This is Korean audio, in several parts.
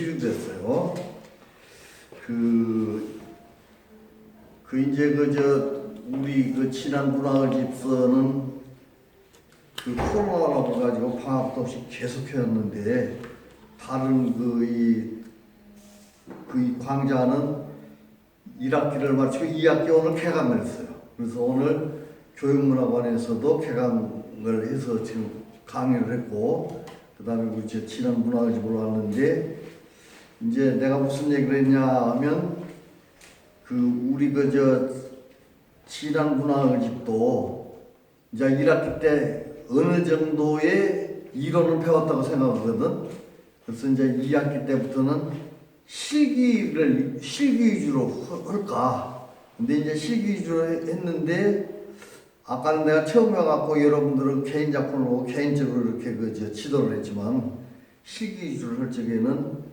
소식이 됐어요. 이제 우리 친한 문화의 집서는 코로나라고 가지고 방학도 없이 계속해왔는데 다른 이 광자는 1학기를 마치고 2학기 오늘 개강을 했어요. 그래서 오늘 교육문화관에서도 개강을 해서 지금 강의를 했고, 그 다음에 우리 제 친한 문화의 집으로 왔는데, 이제 내가 무슨 얘기를 했냐 하면, 우리 친한 문화의 집도 이제 1학기 때 어느 정도의 이론을 배웠다고 생각하거든. 그래서 이제 2학기 때부터는 실기 위주로 할까. 근데 이제 실기 위주로 했는데, 아까는 내가 처음에 와갖고 여러분들은 개인 작품을 보고 개인적으로 이렇게 지도를 했지만, 실기 위주로 할 적에는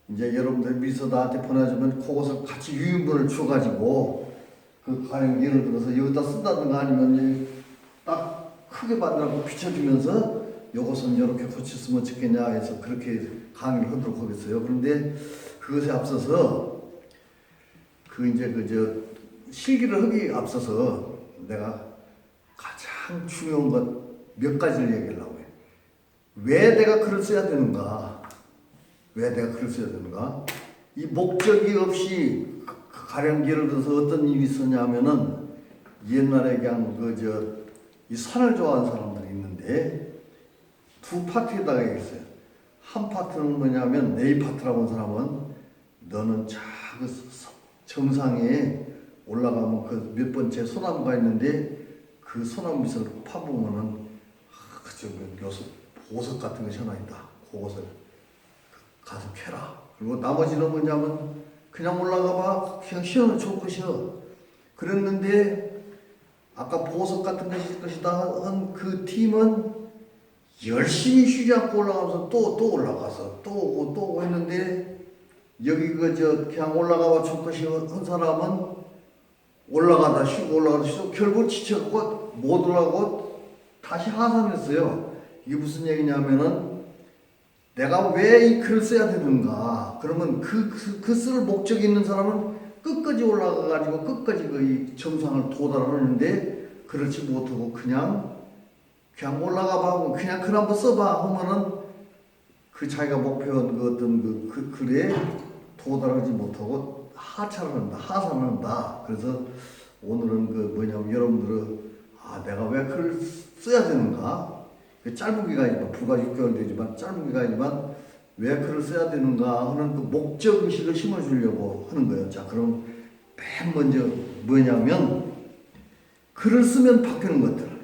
이제 여러분들 미서 나한테 보내주면 그것을 같이 유인분을 줘가지고, 가령 예를 들어서 여기다 쓴다든가 아니면 딱 크게 만들고 비춰주면서 요것은 이렇게 고쳤으면 좋겠냐 해서 그렇게 강의를 하도록 하겠어요. 그런데 그것에 앞서서 실기를 하기 앞서서 내가 가장 중요한 것 몇 가지를 얘기하려고 해. 왜 내가 글을 써야 되는가? 왜 내가 글을 써야 되는가? 이 목적이 없이 가령 예를 들어서 어떤 일이 있었냐면은 옛날에 그냥 이 산을 좋아하는 사람들이 있는데 두 파트에다가 있어요. 한 파트는 뭐냐면 A 파트라고 하는 사람은 너는 그 정상에 올라가면 그 몇 번째 소나무가 있는데 그 소나무 밑을 파보면은 요새 보석 같은 것이 하나 있다. 그것을 가서 캐라. 그리고 나머지는 뭐냐면 그냥 올라가봐. 그냥 쉬어는 좋을 것이여. 그랬는데 아까 보석 같은 것이 있을 것이다 한 그 팀은 열심히 쉬지 않고 올라가면서 또 올라가서 또 오고 했는데 여기 그냥 올라가봐 좋을 것이여 한 사람은 올라가다 쉬고 결국 지쳐갖고 못 올라가고 다시 하산했어요. 이게 무슨 얘기냐면은 내가 왜 이 글을 써야 되는가? 그러면 그 쓸 목적이 있는 사람은 끝까지 올라가가지고 끝까지 이 정상을 도달하는데 그렇지 못하고 그냥 올라가봐 하고 그냥 글 한번 써봐 하면은 자기가 목표한 어떤 그 글에 도달하지 못하고 하산을 한다. 그래서 오늘은 뭐냐면 여러분들은 내가 왜 글을 써야 되는가? 짧은 기간이지만 불과 6개월 되지만 짧은 기간이지만 왜 글을 써야 되는가 하는 그 목적의식을 심어주려고 하는 거예요. 자, 그럼 맨 먼저 뭐냐면 글을 쓰면 바뀌는 것들.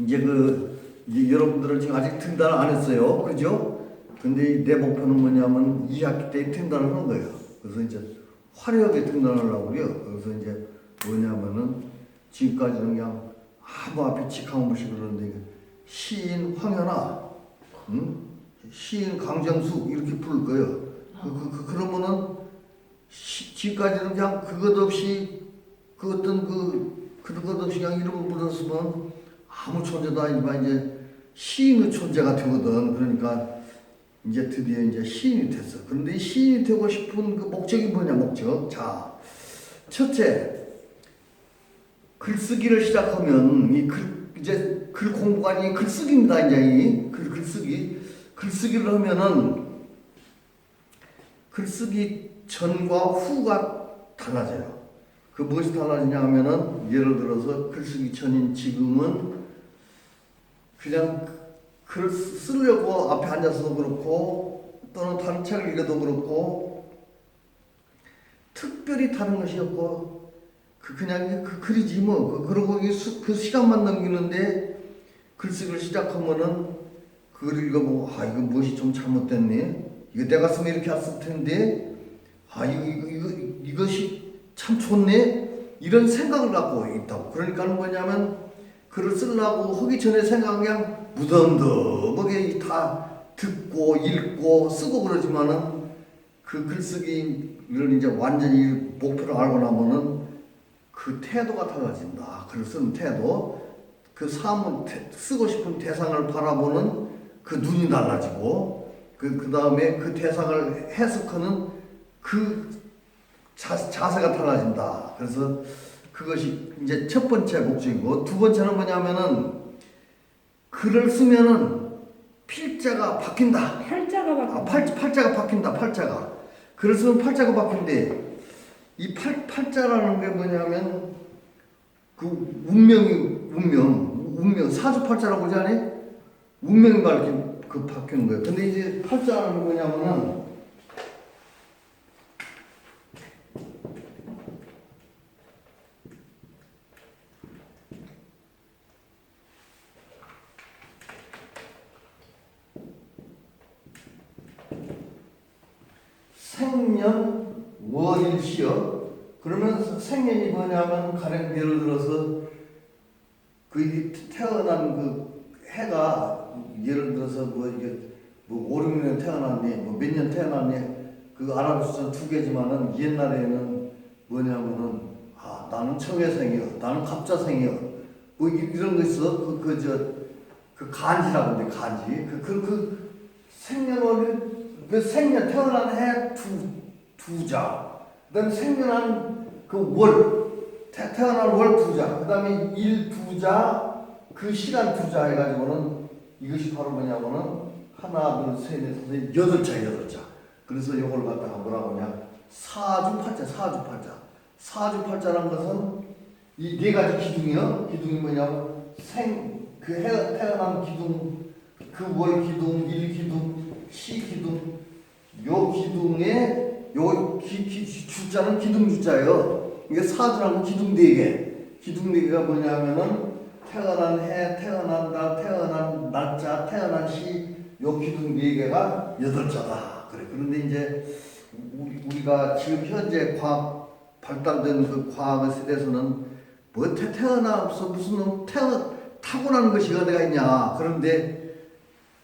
이제 여러분들은 지금 아직 등단을 안 했어요. 그죠? 근데 내 목표는 뭐냐면 2학기 때 등단을 하는 거예요. 그래서 이제 화려하게 등단을 하려고 그래요. 그래서 이제 뭐냐면은 지금까지는 그냥 아무 앞에 직함 없이 그러는데 시인 황현아, 시인 강정숙 이렇게 부를 거예요. 그러면은 지금까지는 그냥 그것 없이 그런 것 없이 그냥 이름을 불렀으면 아무 존재도 아니지만 이제 시인의 존재가 되거든. 그러니까 이제 드디어 이제 시인이 됐어. 그런데 이 시인이 되고 싶은 그 목적이 뭐냐, 목적. 자, 첫째, 글쓰기를 시작하면 이제 글 공부가 아닌 글쓰기입니다. 이제 글쓰기를 하면은 글쓰기 전과 후가 달라져요. 무엇이 달라지냐 하면은 예를 들어서 글쓰기 전인 지금은 그냥 글을 쓰려고 앞에 앉아서도 그렇고 또는 다른 책을 읽어도 그렇고 특별히 다른 것이 없고 그냥 글이지 뭐. 그러고 그 시간만 넘기는데 글쓰기를 시작하면은 그걸 읽어보고 이거 무엇이 좀 잘못됐네. 이거 내가 쓰면 이렇게 안 쓸 텐데 이것이 참 좋네. 이런 생각을 갖고 있다고. 그러니까 뭐냐면 글을 쓰려고 하기 전에 생각은 그냥 무덤덤하게 다 듣고 읽고 쓰고 그러지만은 그 글쓰기를 이제 완전히 목표를 알고 나면은 그 태도가 달라진다. 글을 쓰는 태도, 그 쓰고 싶은 대상을 바라보는 그 눈이 달라지고, 그 다음에 그 대상을 해석하는 그 자세가 달라진다. 그래서 그것이 이제 첫 번째 목적이고, 두 번째는 뭐냐면은 글을 쓰면은 필자가 바뀐다. 팔자가 바뀐다. 팔자가. 글을 쓰면 팔자가 바뀐대. 이 팔자라는 게 뭐냐면 그 운명 사주팔자라고 하지 않니? 운명이 바뀌는 거예요. 근데 이제 팔자라는 게 뭐냐면은 생년 월일시여. 그러면 생년이 뭐냐면 가령 예를 들어서 그 태어난 그 해가 예를 들어서 뭐 이게 뭐 5, 6년 태어났니 뭐 몇 년 태어났니 그 아랍 숫자 두 개지만은 옛날에는 뭐냐면은 나는 청해생이여 나는 갑자생이여 뭐 이런 거 있어. 그 간지라고 하는데 간지 그 생년월일 그 생년 태어난 해 두자, 그다음에 생년한 그 월 태어난 월 두자, 그다음에 일 두자 그 시간 두자 해가지고는 이것이 바로 뭐냐면은 하나 둘 셋 넷 다섯 여덟 자. 그래서 이걸 갖다가 뭐라고 하냐 사주팔자라는 것은 이 네 가지 기둥이요. 기둥이 뭐냐면 그 태어난 기둥, 그 월 기둥, 일 기둥, 시 기둥, 요 기둥에 요 주자는 기둥 주자예요. 이게 사주라는 기둥 네 개. 기둥 네 개가 뭐냐면은 태어난 해, 태어난 달, 태어난 날짜, 태어난 시, 요 기둥 네 개가 여덟 자다. 그래. 그런데 이제 우리가 지금 현재 과학 발달된 그 과학의 세대에서는 뭐 태어나서 무슨 놈 타고난 것이 어디가 있냐. 그런데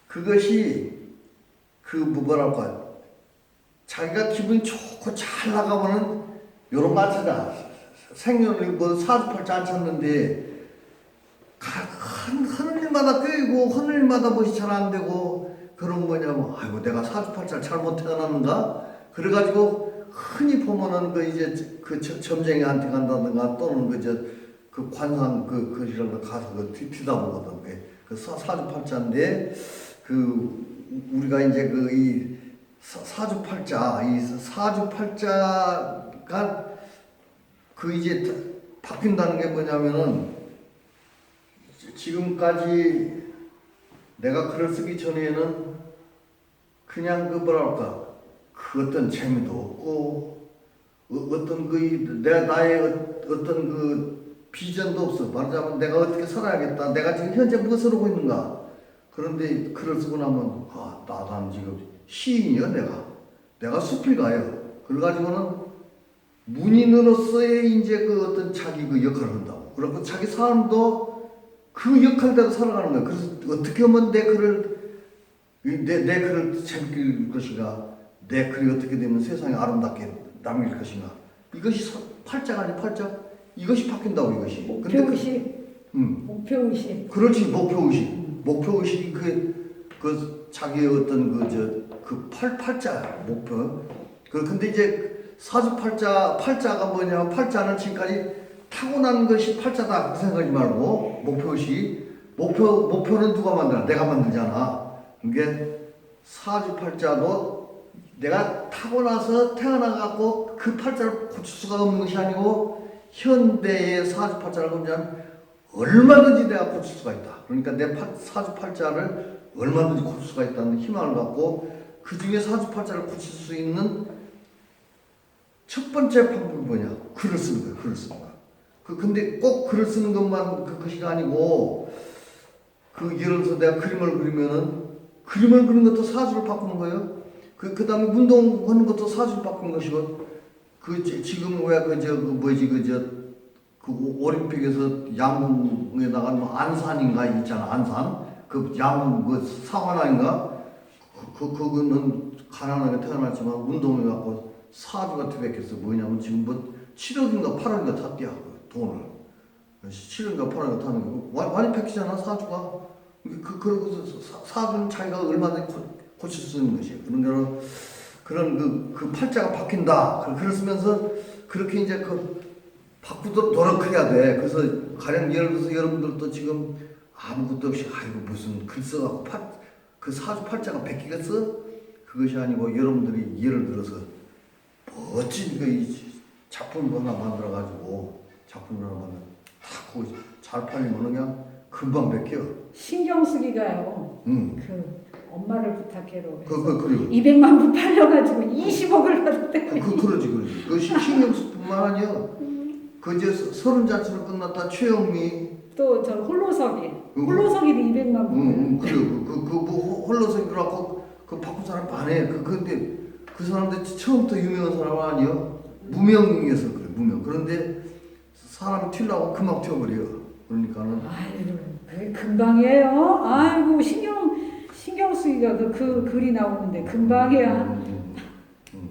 그것이 그 뭐랄까 자기가 기분이 좋고 잘 나가면은 요런 거 안 찾아. 생년을 뭐 사주팔자 안 찾는데 하는 일마다 껴이고 하는 일마다 무엇이 잘 안 되고 그런 뭐냐면 아이고 내가 사주팔자를 잘못 태어났는가. 그래가지고 흔히 보면은 그 이제 그 점쟁이한테 간다든가 또는 그 관상 이런 거 가서 뒤다 보거든. 그 사주팔자인데 그 우리가 이제 이 사주팔자가 그 이제 바뀐다는 게 뭐냐면은 지금까지 내가 글을 쓰기 전에는 그냥 그 뭐랄까 그 어떤 재미도 없고 어떤 나의 어떤 그 비전도 없어. 말하자면 내가 어떻게 살아야겠다. 내가 지금 현재 무엇을 하고 있는가. 그런데 글을 쓰고 나면 나는 지금 시인이요. 내가 수필가요. 그래가지고는 문인으로서의 이제 그 어떤 자기 그 역할을 한다고. 그리고 자기 삶도 그 역할대로 살아가는 거야. 그래서 어떻게 하면 내 글을 재밌게 읽을 것인가, 내 글이 어떻게 되면 세상에 아름답게 남길 것인가. 이것이 팔자가 아니 팔자. 이것이 바뀐다고 이것이. 목표의식. 그렇지 목표의식 그 자기의 어떤 팔자야 목표. 근데 이제 팔자가 뭐냐면 팔자는 지금까지 타고난 것이 팔자다 그 생각하지 말고 목표는 누가 만들어? 내가 만들잖아. 그게 사주팔자도 내가 타고나서 태어나갖고 그 팔자를 고칠 수가 없는 것이 아니고 현대의 사주팔자를 보면 얼마든지 내가 고칠 수가 있다. 그러니까 내 사주팔자를 얼마든지 고칠 수가 있다는 희망을 갖고 그 중에 사주팔자를 고칠 수 있는 첫 번째 방법이 뭐냐? 글을 쓰는 거야. 근데 꼭 글을 쓰는 것만 그것이 아니고 예를 들어서 내가 그림을 그리면은 그림을 그리는 것도 사주를 바꾸는 거예요. 그 다음에 운동하는 것도 사주를 바꾸는 것이고 지금 왜 올림픽에서 야구에 나간 안산인가 있잖아. 안산 그 야구 사관왕인가 그거는 가난하게 태어났지만 운동해 갖고 사주가 되겠어. 뭐냐면 지금 7억인가 8억인가 탔대야 돈을. 7억인가 8억인가 타는 거 많이 뺏기잖아 사주가. 그러고서 사주는 자기가 얼마든지 고쳐 쓰는 것이에요. 그런 그 팔자가 바뀐다. 그걸 쓰면서 그렇게 이제 그 바꾸도록 노력해야 돼. 그래서 가령 예를 들어서 여러분들도 지금 아무것도 없이 아이고 무슨 글 써갖고 그 사주 팔자가 바뀌겠어? 그것이 아니고 여러분들이 예를 들어서 멋진 그 작품을 하나 만들어가지고 잘 팔리면 그냥 금방 바뀌어. 신경 쓰기가요. 그 엄마를 부탁해로 그리고 200만 부 팔려가지고 20억을 받았대. 그러지. 그 신경 쓰뿐만 아니야. 그 이제 서른 잔치로 끝났다 최영미. 또 저 홀로서기도 200만 부. 그리고 뭐 홀로서기 그래갖고 그 바꾼 사람 많네. 근데 그 사람들 처음부터 유명한 사람 아니야. 무명에서 그래 무명. 그런데 사람이 튀려고 금방 튀어버려. 그러니까는. 아이고 그게 금방이에요. 아이고 신경 쓰기가 그 글이 나오는데 금방이야.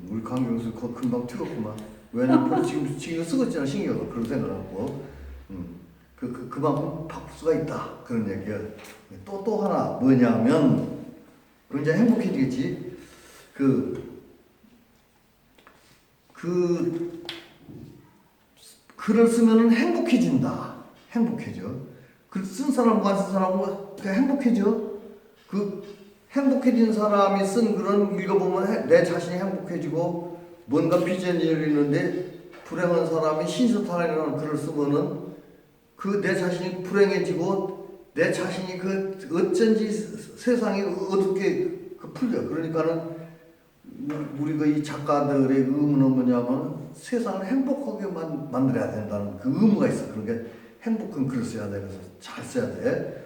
우리 강경수 그 금방 튀었구만. 왜냐면 지금 쓰고 있잖아 신경을 그런 생각하고. 그만큼 바꿀 수가 있다 그런 얘기야. 또 하나 뭐냐면 굉장히 행복해지겠지. 그 글을 쓰면은 행복해져. 글 쓴 사람과 안 쓴 사람과 행복해져. 그 행복해진 사람이 쓴 글은 읽어보면 내 자신이 행복해지고 뭔가 비전이 열리는데 불행한 사람이 신사탄이라는 글을 쓰면은 그 내 자신이 불행해지고 내 자신이 그 어쩐지 세상이 어둡게 풀려. 그러니까는 우리 그 이 작가들의 의무는 뭐냐면 세상을 행복하게 만들어야 된다는 그 의무가 있어. 그러니까 행복한 글을 써야 돼. 그래서 잘 써야 돼.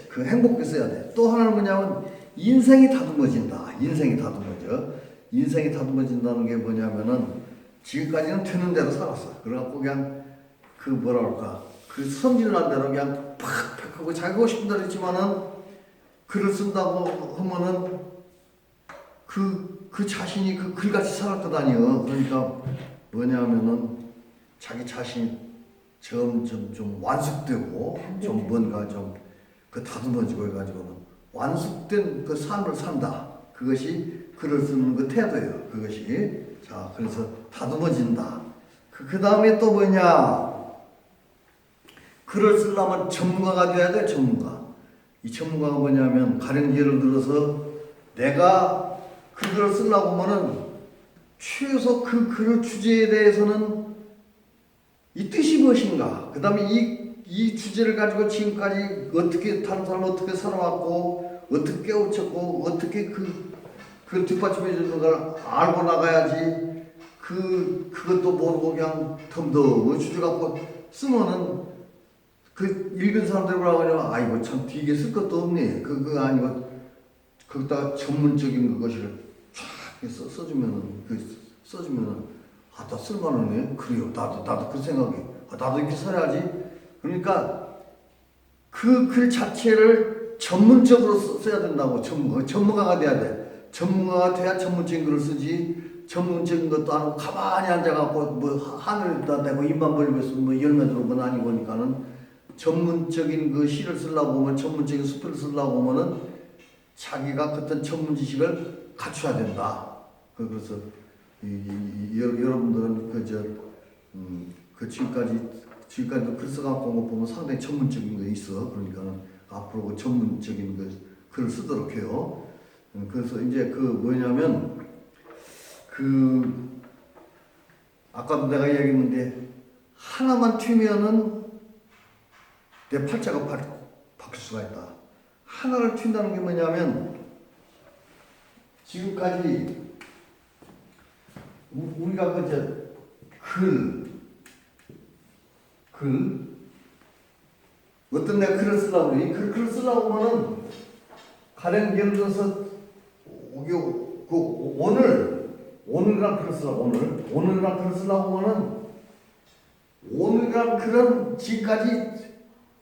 그 행복하게 써야 돼. 또 하나는 뭐냐면 인생이 다듬어진다. 인생이 다듬어진다는 게 뭐냐면은 지금까지는 되는 대로 살았어. 그래갖고 그냥 그 뭐라 그럴까 그 성질난 대로 그냥 팍팍 하고 자기가 하고 싶은 대로 했지만은 글을 쓴다고 하면은 그 자신이 그 글같이 살았거든 아니요. 그러니까 뭐냐면은 자기 자신이 점점 좀 완숙되고 좀 뭔가 좀 그 다듬어지고 해가지고는 완숙된 그 삶을 산다. 그것이 글을 쓰는 그 태도예요. 그것이. 자, 그래서 다듬어진다. 그 다음에 또 뭐냐? 글을 쓰려면 전문가가 돼야 돼, 전문가. 이 전문가가 뭐냐면, 가령 예를 들어서 내가 그 글을 쓰려고 하면은 최소 그 글 주제에 대해서는 이 뜻이 무엇인가? 그 다음에 이 주제를 가지고 지금까지 어떻게, 다른 사람은 어떻게 살아왔고, 어떻게 깨우쳤고, 어떻게 그걸 뒷받침해 주는 걸 알고 나가야지. 그것도 모르고 그냥 덤덤 주제 갖고 쓰면은 그 읽은 사람들이 뭐라고 하냐면 아이고 참 뒤에 쓸 것도 없네. 그거 아니고 거기다가 전문적인 그것을 쫙 써주면은 나 쓸만하네. 그래요. 나도 그 생각이. 나도 이렇게 써야지. 그러니까 그 글 자체를 전문적으로 써야 된다고. 전문가가 돼야 돼. 전문가가 돼야 전문적인 글을 쓰지. 전문적인 것도 아니고 가만히 앉아갖고 뭐 하늘에다 대고 입만 벌리고 있으면 뭐 열매 들어오는 건 아니고 하니까는 전문적인 그 시를 쓰려고 하면 전문적인 수필을 쓰려고 하면은 자기가 어떤 전문 지식을 갖춰야 된다. 그래서 여러분들은 지금까지도 글 써갖고 온 거 보면 상당히 전문적인 게 있어. 그러니까는 앞으로 그 전문적인 글을 쓰도록 해요. 그래서 이제 그 뭐냐면 아까도 내가 얘기했는데 하나만 튀면은 내 팔자가 바뀔 수가 있다. 하나를 튄다는 게 뭐냐면 지금까지 우리가 글 어떤 내가 글을 쓰려고 그러니 글을 쓰려고 하면은 가령 예를 들어서 오늘이란 글을 쓰려고 오늘이란 글을 쓰려고 하면은 오늘이란 글은 지금까지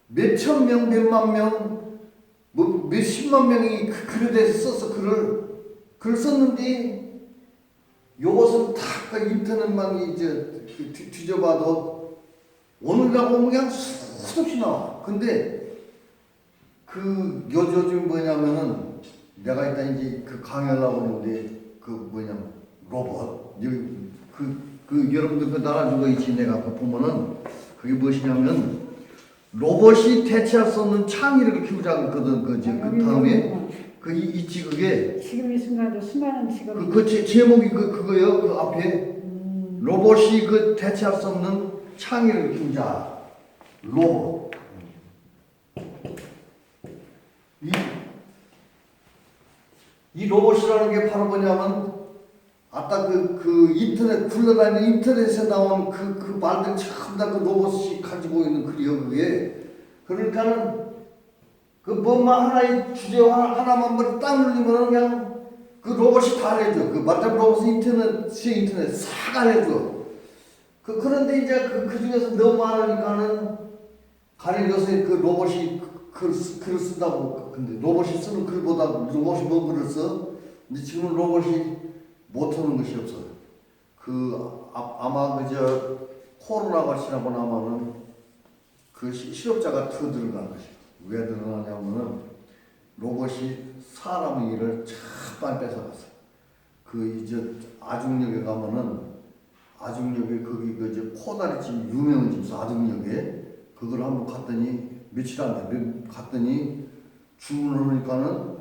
몇천 명, 몇만 명, 뭐 몇십만 명이 그 글에 대해서 써서 글을 썼는데 요것은 다 인터넷만 이제 뒤져봐도 오늘이라고 하면 그냥 수없이 나와. 근데 요즘 뭐냐면은 내가 일단 이제 그 강의를 하고 있는데 그 뭐냐면 로봇 여기 그 여러분들 그 나눠준 거 있지 내가 그 보면은 그게 무엇이냐면 로봇이 대체할 수 없는 창의력을 키우자 그랬거든 그 다음에 그 있지 그게 지금 이 순간도 수많은 직업이 제목이 그거요 그 앞에 로봇이 그 대체할 수 없는 창의력을 키우자 로봇 이 로봇이라는 게 바로 뭐냐면 아까 그 인터넷 굴러다니는 인터넷에 나온 그 말들 전부 다 그 로봇이 가지고 있는 글이요 그게 그러니까는 그 뭐만 하나의 주제 하나만 딱 누르면 그냥 그 로봇이 다 해줘 그 마찬가지로 로봇이 인터넷 싹 해줘 그런데 이제 그 중에서 너무 많으니까는 가령 요새 그 로봇이 글을 쓴다고 근데 로봇이 쓰는 글보다 로봇이 뭔 글을 써? 근데 지금은 로봇이 못하는 것이 없어. 아마 그저 코로나가 지나고 나면은 그 실업자가 더 들어간 것이. 왜 들어가냐면은 로봇이 사람의 일을 참 뺏어갔어. 그 이제 아중역에 가면은 아중역에 거기 그저 코다리집 유명한 집 아중역에 그걸 한번 갔더니 며칠 안 돼. 갔더니 주문을 하니까는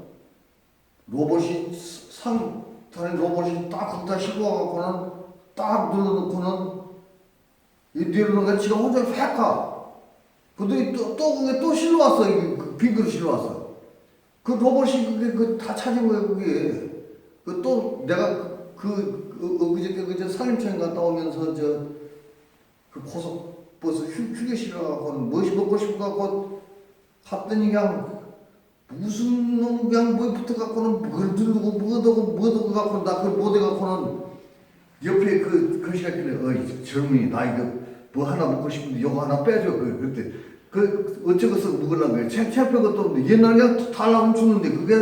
로봇이 상단에 로봇이 딱 거기다 싣고가고는 딱 눌러놓고는 내려놓으니까 지가 혼자 휙 가. 근데 또 그게 또 실러 왔어. 그 빈그릇 실러 왔어. 그 로봇이 그게 다 찾은 거예요. 그게. 그 또 내가 그저 산림청에 갔다 오면서 그 고속버스 휴게실에 가고 무엇이 먹고 싶어 갖고 갔더니 그냥 무슨 놈 그냥 뭐 붙어갖고는 뭘 누르고 뭐어고 갖고 나 그걸 못 해갖고는 옆에 그 글씨가 있길래 어이 젊은이 나 이거 뭐 하나 먹고 싶은데 이거 하나 빼줘 그때 그 어쩌고서 먹으려고 그래 챙필 것도 없는데 옛날에 그냥 달라고 주는데 그게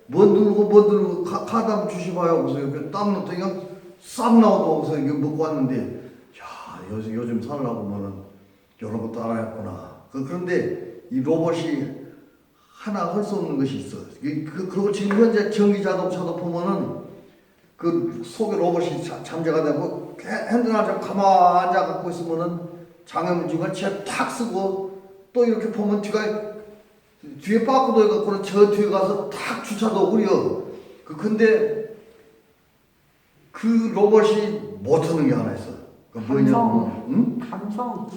뭐 누르고 카드 한번 주시봐요 그래서 옆에 딱 넣더니 그냥 싹 나오고 그래서 이거 먹고 왔는데 야 요즘 살려고 보면은 이런 것도 알아야겠구나 그런데 이 로봇이 하나 할 수 없는 것이 있어. 그리고 지금 현재 전기 자동차도 보면은 그 속에 로봇이 잠재가 되고 핸들을 가만히 앉아 갖고 있으면은 장애물질을 탁 쓰고 또 이렇게 보면 뒤에 빠꾸도 해갖고는 저 뒤에 가서 탁 주차도 오고요. 근데 그 로봇이 못하는 게 하나 있어. 그 뭐냐면, 응? 감성.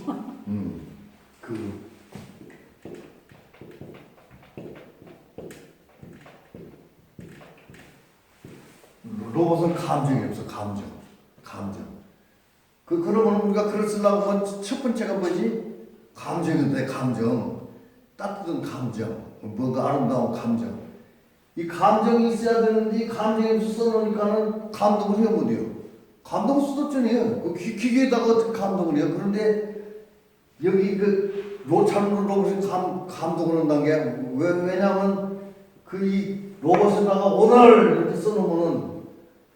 로봇은 감정이 없어, 감정. 그러면 우리가 글을 쓰려고 하면 첫 번째가 뭐지? 감정인데, 감정. 따뜻한 감정. 뭔가 아름다운 감정. 이 감정이 있어야 되는데, 이 감정이 없어 써놓으니까는 감동을 해야 못해요. 감동을 쓰었잖아요. 그 기계에다가 어떻게 감동을 해요? 그런데 여기 잘못 로봇이 감동을 한다는 게, 왜냐면 이 로봇에다가 오늘 이렇게 써놓으면은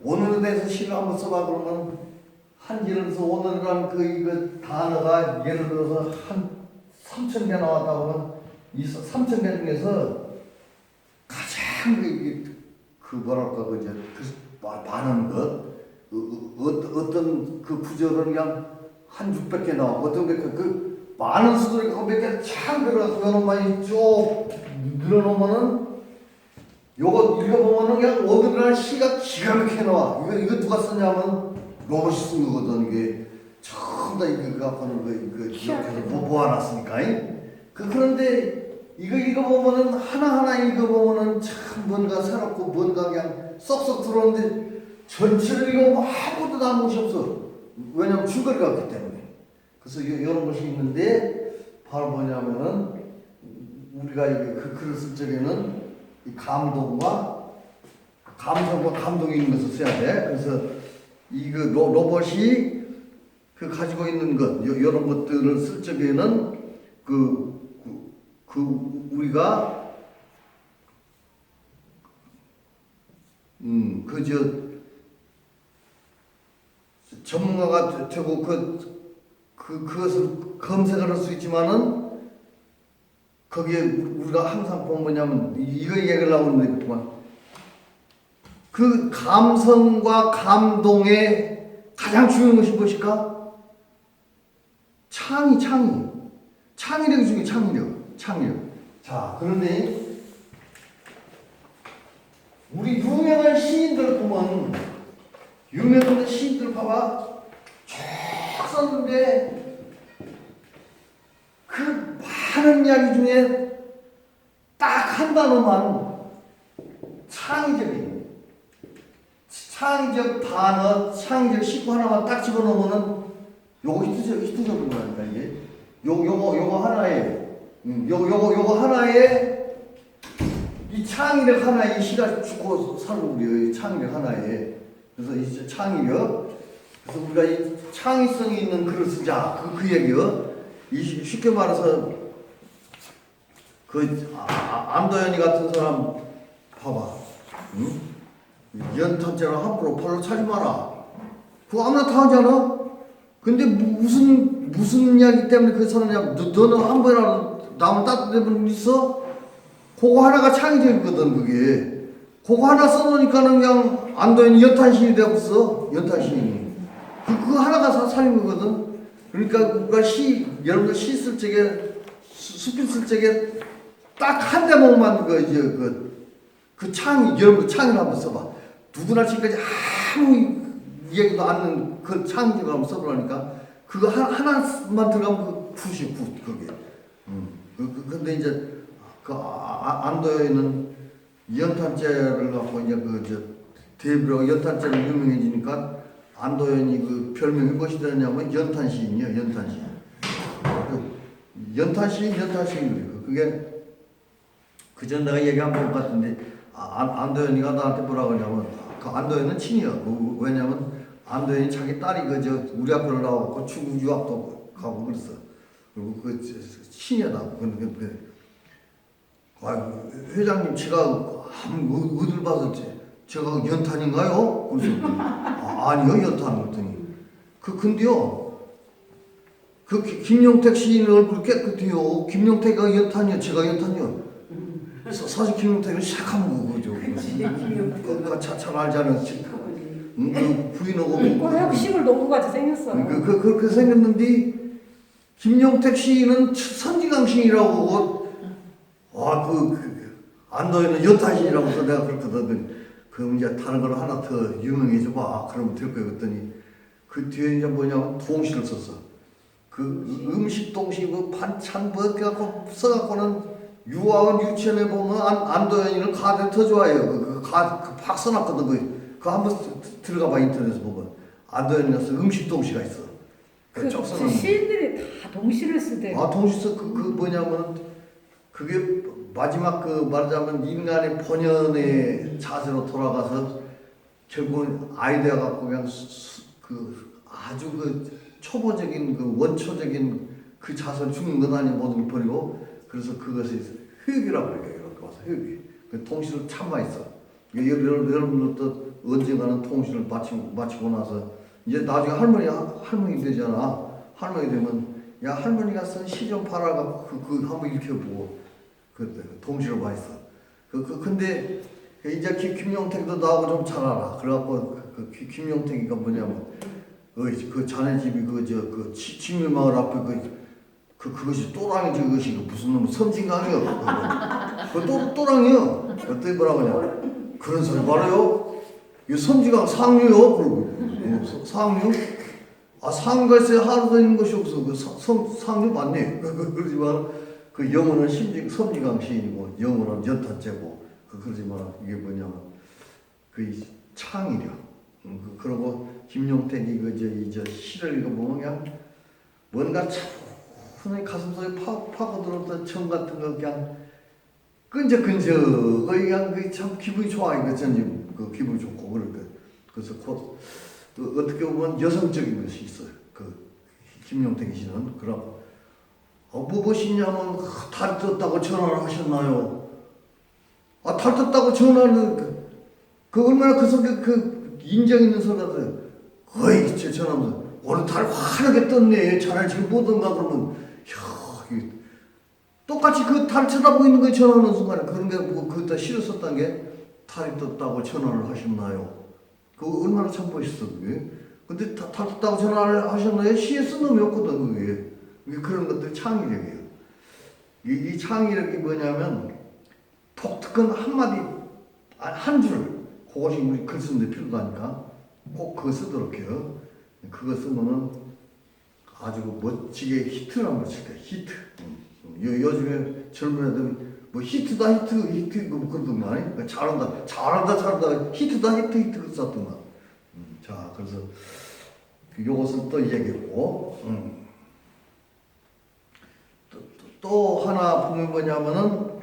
오늘에 대해서 시를 한번 써봐 그러면 한지에서 오늘이란 그 단어가 예를 들어서 한 3,000개 나왔다 그러면 이 3,000개 중에서 가장 많은 것 어떤 그 구절은 그냥 한 600개 나와 어떤 그 많은 수들이 몇 개 참 들어가서 요런 많이 쭉 늘어놓으면은 요거 읽어보면은 그냥 오늘이라는 시가 기가 막히게 나와. 이거 누가 썼냐면 로봇이 쓴 거거든. 이게 전부 다 이거 갖고는 이렇게 해서 모아놨으니까. 그런데 이거 읽어보면은 하나하나 읽어보면은 참 뭔가 새롭고 뭔가 그냥 쏙쏙 들어오는데 전체를 읽어보면 아무것도 남은 것이 없어. 왜냐면 줄거리가 없기 때문에. 그래서 이런 것이 있는데 바로 뭐냐면은 우리가 그 글을 쓸 적에는 이 감성과 감동이 있는 것을 써야 돼. 그래서 로봇이 가지고 있는 것, 이런 것들을 쓸 적에는 우리가 전문가가 되고 그것을 검색을 할 수 있지만은 거기에 우리가 항상 보면 뭐냐면 이거 얘기를 하고 있는데 그만 그 감성과 감동의 가장 중요한 것이 무엇일까? 창의력이 중요해. 창의력. 자, 그런데 우리 유명한 시인들 보면 유명한 시인들 봐봐. 쭉 썼는데 그 많은 이야기 중에 딱 한 단어만 창의적 단어, 창의적 식구 하나만 딱 집어넣으면은 요거 히트적인 거라니까 이게. 요거 하나에 요거 하나에 이 창의력 하나에 이 시가 죽고 살고 우리 창의력 하나에. 그래서 이 창의력. 그래서 우리가 이 창의성이 있는 글을 쓰자. 그 얘기요. 이 쉽게 말해서 안도현이 같은 사람 봐봐. 응? 연탄재로 함부로 발로 차지 마라. 그거 아무나 다 하잖아. 근데 무슨 이야기 때문에 그 사람이야? 너는 한 번이라도 남을 따뜻해 본 적 있어? 그거 하나가 창의적이거든 그게. 그거 하나 써놓으니까는 그냥 안도현이 연탄신이 되었어. 연탄신이. 그거 하나가 살린 거거든. 그러니까 우리가 여러분들 시 쓸 적에 수필 쓸 적에 딱 한 대목만 여러분 창의를 한번 써봐. 누구나 지금까지 아무 이야기도 않는 그 창의적을 한번 써보라니까 그거 하나만 들어가면 그게. 근데 이제 안도현은 연탄재를 갖고 이제 데뷔로 연탄재로 유명해지니까 안도현이 그 별명이 무엇이 되냐면 연탄시인이요. 연탄시인. 그게 그전 내가 얘기 한번 본 것 같은데 안도현이가 나한테 뭐라고 하냐면 그 안도현은 친이야. 왜냐면 안도현이 자기 딸이 우리 학교를 나왔고 중국 유학도 가고 그랬어. 그리고 그 친이야 나. 회장님 제가 어딜 봐서 제가 연탄인가요? 그래서 아니요 연탄 그랬더니 근데요 김용택 시인 얼굴 깨끗해요. 김용택이 연탄이요. 제가 연탄이요. 사실 김용택은 시작한 거죠. 잘 알잖아. 부인하고 혁신을 놓고 같이 생겼어. 그렇게 생겼는데 김용택 시인은 선지강 시인이라고 안도현은 연탄시인이라고 해서 내가 그렇거든. 그럼 이제 다른 걸 하나 더 유명해져 봐. 그러면 될 거야. 그랬더니 그 뒤에 이제 뭐냐면 동시를 썼어. 그 음식 동시 반찬 그래갖고 써갖고는 유아원 유치원에 보면 안도현이는 가대 더 좋아해요. 팍 써놨거든. 그거 한번 들어가 봐 인터넷에 보면 안도현이가 쓴 음식 동시가 있어. 그 시인들이 다 동시를 쓰대. 동시 써. 뭐냐면 그게 마지막 말하자면 인간의 본연의 자세로 돌아가서 결국은 아이디어 갖고 그냥 아주 초보적인 원초적인 그 자세를 죽는 것 아닌 모든 걸 버리고 그래서 그것이 회귀라고 그래요. 이렇게 와서 회귀. 통시를 참 많이 써. 여러분들도 언젠가는 통시를 마치고 나서 이제 나중에 할머니 되잖아. 할머니 되면 야 할머니가 쓴 시 좀 팔아가 한번 읽혀보고 그때 동시로 많이 써. 근데 이제 김용택도 나하고 좀 잘 알아. 그래갖고 김용택이가 뭐냐면 그 자네 집이 지밀마을 앞에 그것이 또랑이지 그것이 무슨 놈 섬진강이요. 또랑이요. 어떻게 뭐라고 하냐. 그런 소리 말아요. 이 섬진강 상류요. 그러고 상류. 상가에서 하루도 있는 것이 없어. 상류 맞네. 그러지만 그 영어는 섬진강 시인이고 영어는 연탄재고 그러지만 이게 뭐냐면 창의력. 그리고 김용택이 이제 시를 읽어보면 그냥 뭔가 차분히 가슴속에 파고들었던 정 같은 거 그냥 끈적끈적 그냥 참 기분이 좋아. 이거 전지 기분이 좋고 그래서 어떻게 보면 여성적인 것이 있어요. 김용택 씨는 그러고 무엇이냐면 달 떴다고 전화를 하셨나요? 달 떴다고 전화를 얼마나 그 속에 인정 있는 소리 같아요. 어이 전화하면서 오늘 달 환하게 떴네. 차라리 지금 못 온가 그러면 똑같이 달 쳐다보고 있는 거에 전화하는 순간에 그런 게 그것도 실을 썼다는 게 달이 떴다고 전화를 하셨나요? 그거 얼마나 참 멋있어 그게. 근데 달 떴다고 전화를 하셨나요? 시에 쓴 놈이 없거든 그게. 그런 것들이 창의력이에요. 이 창의력이 뭐냐면 독특한 한마디 한 줄 그것이 우리 글 쓰는데 필요하니까 꼭 그거 쓰도록 해요. 그거 쓰면은 아주 멋지게 히트를 한번 칠 거야. 히트. 요즘에 젊은 애들 뭐 히트다 히트 뭐 그러더만 잘한다 히트다 히트 그 썼더만. 자 그래서 요것은 또 얘기했고 또 하나 보면 뭐냐면은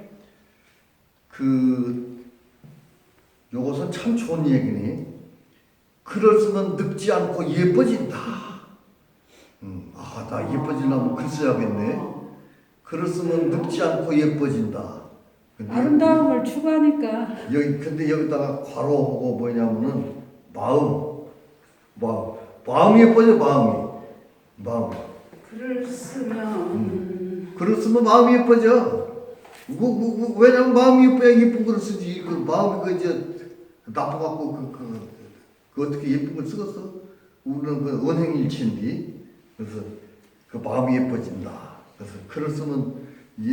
요것은 참 좋은 얘기니. 글을 쓰면 늙지 않고 예뻐진다. 나 예뻐지려면 글 써야겠네. 글을 쓰면 늙지 않고 예뻐진다. 아름다움을 추구하니까. 근데 여기다가 괄호하고 뭐냐면은 마음이 예뻐져, 마음. 글을 쓰면 글을 쓰면 마음이 예뻐져. 왜냐면 마음이 예뻐야 예쁜 글을 쓰지. 그 마음이 나빠갖고 그 어떻게 예쁜 걸 쓰겠어? 우리는 그 언행일치인데. 그래서 그 마음이 예뻐진다. 그래서 글을 쓰면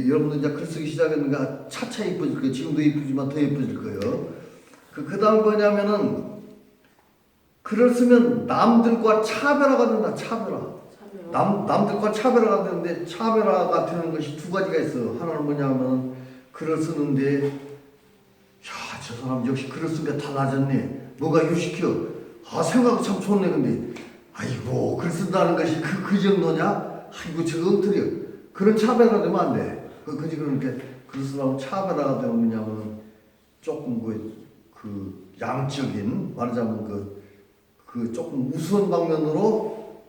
여러분들 이제 글 쓰기 시작했는가 차차 예뻐질 거예요. 지금도 예쁘지만 더 예뻐질 거예요. 그 다음 뭐냐면은 글을 쓰면 남들과 차별화가 된다. 차별화. 남들과 차별화가 되는데 차별화가 되는 것이 두 가지가 있어. 하나는 뭐냐면 글을 쓰는데 저 사람 역시 글을 쓰는 게 달라졌네. 뭐가 유식혀. 생각도 참 좋네. 근데 아이고 글 쓴다는 것이 그 정도냐? 아이고 저거 엉터리야. 그런 차별화가 되면 안 돼. 그지 그러니까 글 쓰려면 차별화가 되면 뭐냐면 조금 그 양적인 말하자면 그 조금 우스운 방면으로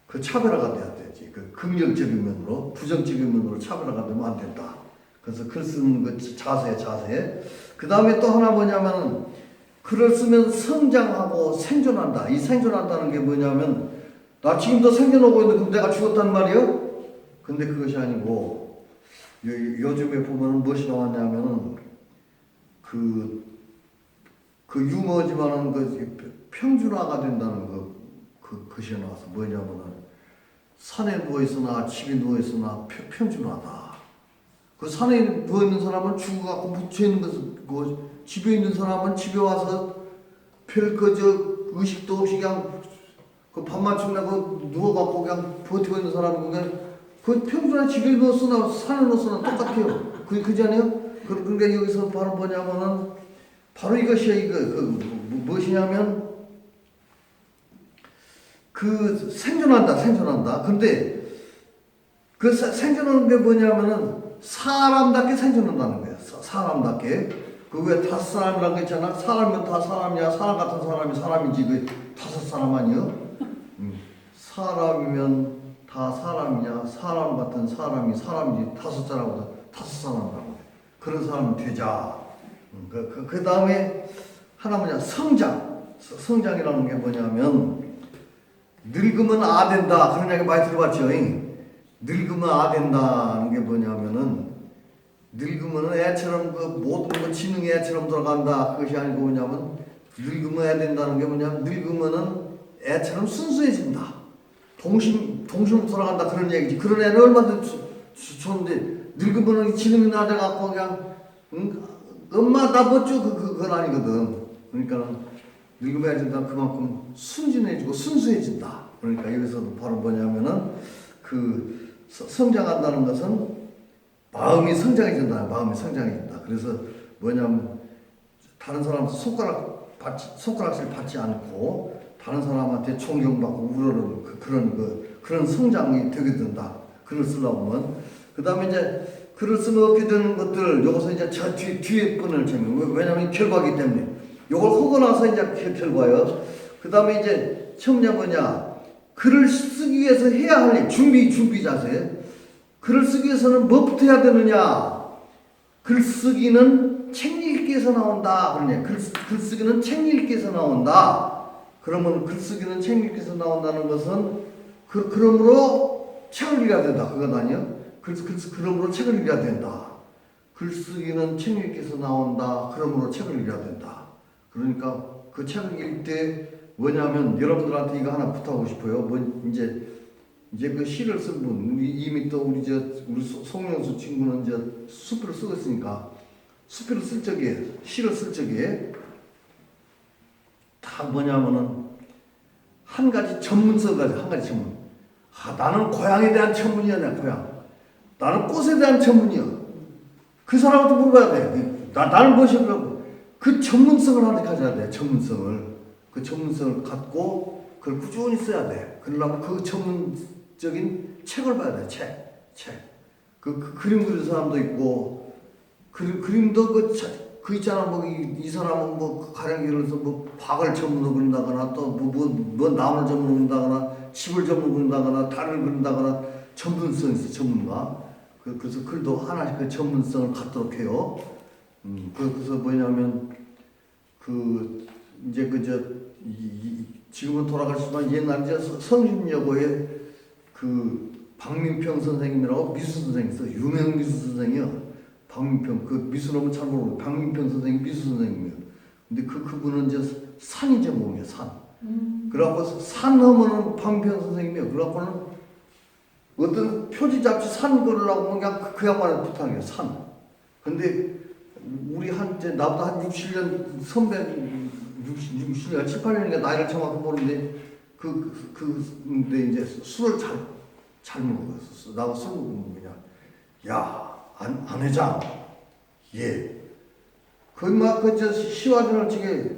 그 차별화가 돼야 되지. 그 긍정적인 면으로, 부정적인 면으로 차별화가 되면 안 된다. 그래서 글 쓰는 그 자세. 그 다음에 또 하나 뭐냐면 글을 쓰면 성장하고 생존한다. 이 생존한다는 게 뭐냐면 나 지금도 생존하고 있는데 그럼 내가 죽었단 말이에요? 근데 그것이 아니고 요즘에 보면 무엇이 나왔냐면은 그 유머지만은 평준화가 된다는 것이 나와서 뭐냐면은 산에 누워있으나 집에 누워있으나 평준화다. 그 산에 누워있는 사람은 죽어갖고 묻혀있는 것은 집에 있는 사람은 집에 와서 별 의식도 없이 그냥 그 밥만 주려고 누워갖고 그냥 버티고 있는 사람은 그냥 그 평준화 집에 누웠으나 산에 누웠으나 똑같아요. 그지 않아요? 그러니까 여기서 바로 뭐냐면은 바로 이것이야. 무엇이냐면 생존한다. 근데 그 생존하는 게 뭐냐면은 사람답게 생존한다는 거야. 사람답게. 그 왜 다섯 사람이라는 거 있잖아. 사람이면 다 사람이야. 사람 같은 사람이 사람이지. 그 다섯 사람 아니요? 사람이면 다 사람이냐. 사람 같은 사람이 사람이지. 다섯 사람이라고. 그런 사람이 되자. 그 다음에 하나 뭐냐. 성장이라는 게 뭐냐면 늙으면 된다. 그런 얘기 많이 들어봤죠. 늙으면 된다는 게 뭐냐면은 늙으면 애처럼 모든 거 지능 애처럼 들어간다. 그것이 아니고 뭐냐면 늙으면 애 된다는 게 뭐냐면 늙으면은 애처럼 순수해진다. 동심으로 돌아간다. 그런 얘기지. 그런 애는 얼마나 좋은데 늙으면은 지능이 나져갖고 그냥 엄마 나 멋져 그건 아니거든. 그러니까 늙으면 애 된다. 그만큼 순진해지고 순수해진다. 그러니까 여기서도 바로 뭐냐면은 성장한다는 것은 마음이 성장해진다. 그래서 뭐냐면 다른 사람한테 손가락질 받지 않고 다른 사람한테 존경받고 우러르는 그런 성장이 되게 된다. 글을 쓰려고 하면. 그 다음에 이제 글을 쓰면 얻게 되는 것들 요것은 이제 저 뒤에 뻔을 재면 왜냐면 결과이기 때문에 요걸 하고 나서 이제 결과예요. 그 다음에 이제 처음에 뭐냐 글을 쓰기 위해서 해야 할 일, 준비 자세. 글을 쓰기 위해서는 뭐부터 해야 되느냐? 글 쓰기는 책 읽기에서 나온다. 그러냐? 글 쓰기는 책 읽기에서 나온다. 그러면 글 쓰기는 책 읽기에서 나온다는 것은 그러므로 책을 읽어야 된다. 그건 아니요? 그러므로 책을 읽어야 된다. 글쓰기는 책 읽기에서 나온다. 그러므로 책을 읽어야 된다. 그러니까 그 책을 읽을 때 뭐냐면 여러분들한테 이거 하나 부탁하고 싶어요. 뭐 이제 그 시를 쓴 분, 이미 또 우리 송영수 친구는 이제 수필을 쓰고 있으니까 수필을 쓸 적에 시를 쓸 적에 다 뭐냐면은 한 가지 전문성 가지고 한 가지 전문. 나는 고향에 대한 전문이야, 내 고향. 나는 꽃에 대한 전문이야. 그 사람한테 물어봐야 돼. 나는 무엇이라고? 그 전문성을 하나 가져야 돼. 전문성을. 그 전문성을 갖고 그걸 꾸준히 써야 돼. 그러려면 그 전문적인 책을 봐야 돼. 책. 그 그림 그리는 사람도 있고 그림도 그 있잖아. 뭐 이 사람은 뭐 가령 예를 들어서 뭐 박을 전문으로 그린다거나 또 뭐 나무를 전문으로 그린다거나 집을 전문으로 그린다거나 달을 그린다거나 전문성이 있어. 전문가. 그래서 글도 하나씩 그 전문성을 갖도록 해요. 그래서 뭐냐면 지금은 돌아가시지만 옛날 이제 성심여고에 그 박민평 선생님이라고 미술 선생님 있어. 유명 미술 선생이요. 박민평 그 미술하면 잘 모르고 박민평 선생님 미술 선생님이요. 근데 그분은 이제 산이 전공이에요. 산. 그래갖고 산 하면은 박민평 선생님이요. 그래갖고는 어떤 표지 잡지 산 그러려고 그냥 그 양반한테 부탁해요. 산. 근데 우리 이제 나보다 한 6, 7년 선배 60년, 7, 8년인가 나이를 정확히 모르는데 근데 이제 술을 잘 먹어요. 나하고 술 먹으면 그냥 안 회장 그 시화전을 찍게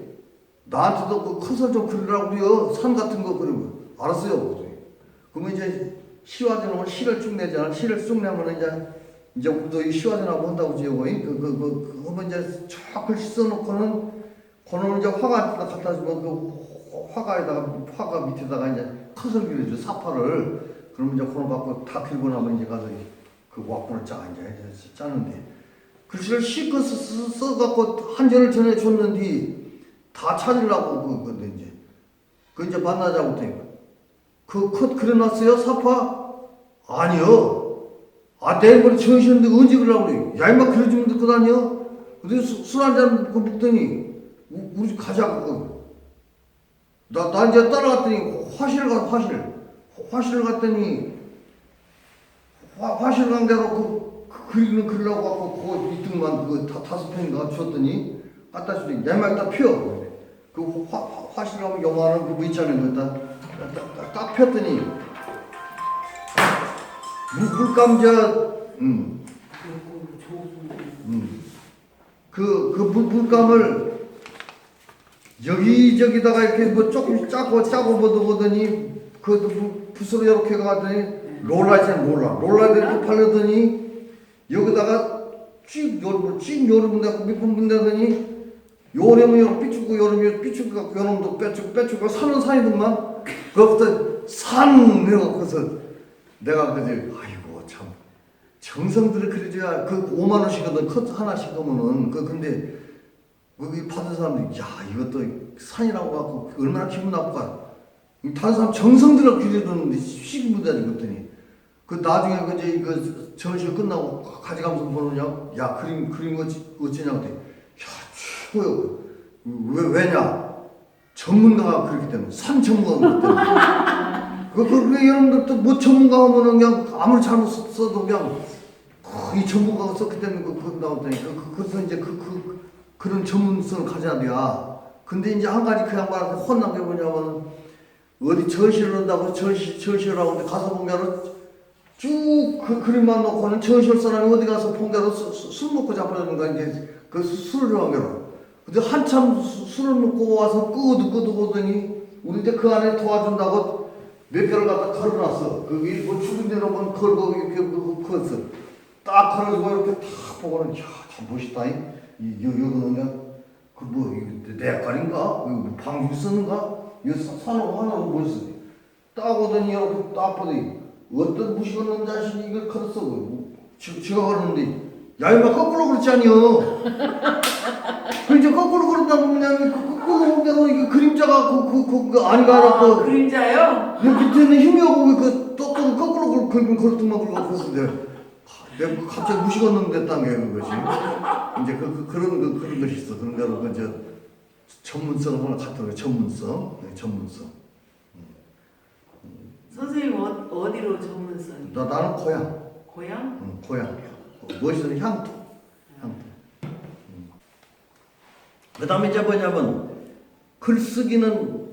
나한테도 그 커서 좀 그리라고요. 산 같은 거 그러면 알았어요. 그러면 이제 시화전을 시를 쭉 내잖아. 시를 쭉 내면 이제 우리도 이 시화전하고 한다고 지어고 그러면 이제 쫙 글씨 써놓고는 그거는 이제 화가한테 갖다 주면 그 화가 밑에다가 이제 컷을 그려줘. 사파를. 그러면 이제 그걸 갖고 다 그리고 나면 이제 가서 그 왁구를 이제 짜는데 글씨를 실컷 써갖고 한 절을 전해줬는데 다 찾으려고 근데 이제 만나자고 했더니 그 컷 그려놨어요? 사파? 아니요. 내일 모레 정신인데 언제 그러려고 그래? 야, 임마 그려주면 듣고 다녀? 근데 술 한잔 먹더니 우리 집 가자고. 나 이제 따라갔더니 화실을 갔더니 화실 간 대로 그리는 그리려고 갖고 그거 이등만 그거 5편인가 줬더니 갖다 주더니 야, 임마 일단 펴. 그 화실 가면 영화는 그거 있잖아요. 딱 폈더니 물감자 그 물감을 여기저기다가 이렇게 뭐 조금씩 짜고 보더니 그 붓으로 이렇게 가더니 롤라 이렇게 팔려더니 여기다가 찍 요러면 내가 몇번 분다더니 요러면 삐죽고 요러면 삐죽고 갖고 요놈도 빼죽고 산은 산이더만 그것부터 산 그래서 내가 그제 아이고 참 정성들을 그려줘야 그 5만 원씩이거든 컷 하나씩 하면은 근데 거기 받은 사람들이 이것도 산이라고 갖고 얼마나 기분 나쁠까. 다른 사람 정성들을 그려줬는데 시기무대지 그랬더니 나중에 그 전시 끝나고 가져가면서 보느냐 그림 어쩌냐고 했더니 최고요. 왜냐 전문가가 그렇기 때문에 산 전문가가 그렇기 때문에 그 여러분들 또 뭐 전문가 하면은 그냥 아무리 잘못 써도 그냥 이 전문가가 썼기 때문에 그거 나왔더니 그래서 이제 그런 전문성을 가져야 돼야. 근데 이제 한 가지 그 양반한테 혼난 게 뭐냐면 어디 전시를 한다고 전시를 하고 가서 보면은 쭉 그 그림만 놓고는 전시할 사람이 어디 가서 본대로 술 먹고 자빠졌는가 이제 그 술을 하면 근데 한참 술을 먹고 와서 끄도 보더니 우리 이제 그 안에 도와준다고 몇 개를 갖다 걸어놨어. 그 일본 죽은 데로 만 걸고 이렇게 그었어. 딱 걸어주고 이렇게 탁 보고는 참 멋있다. 여기는 그냥 내 역할인가? 방주 쓰는가? 이거 산으로 하나로 멋있어. 딱 오더니 이렇게 딱 보더니 어떤 무식 없는 자식이 이걸 걸었어. 지가 걸었는데 야 임마 거꾸로 그렇지 아니여. 그 이제 거꾸로 걸었다고 그냥 거꾸로 보면 이게 그림자가 그 아니가 그림자요? 밑에는 힘이 없고 그 똑똑 거꾸로 걸었더만 그러고 그랬는데 내가 갑자기 무식언능 됐다는 게 그것이. 이제 그런 것이 있어. 그런 거로 그 전문성을 하나 갖다 줘. 전문성. 네, 전문성. 선생님 어디로 전문성이? 나는 고향. 고향? 고향. 무엇이든 향토. 그 다음에 이제 뭐냐면, 글쓰기는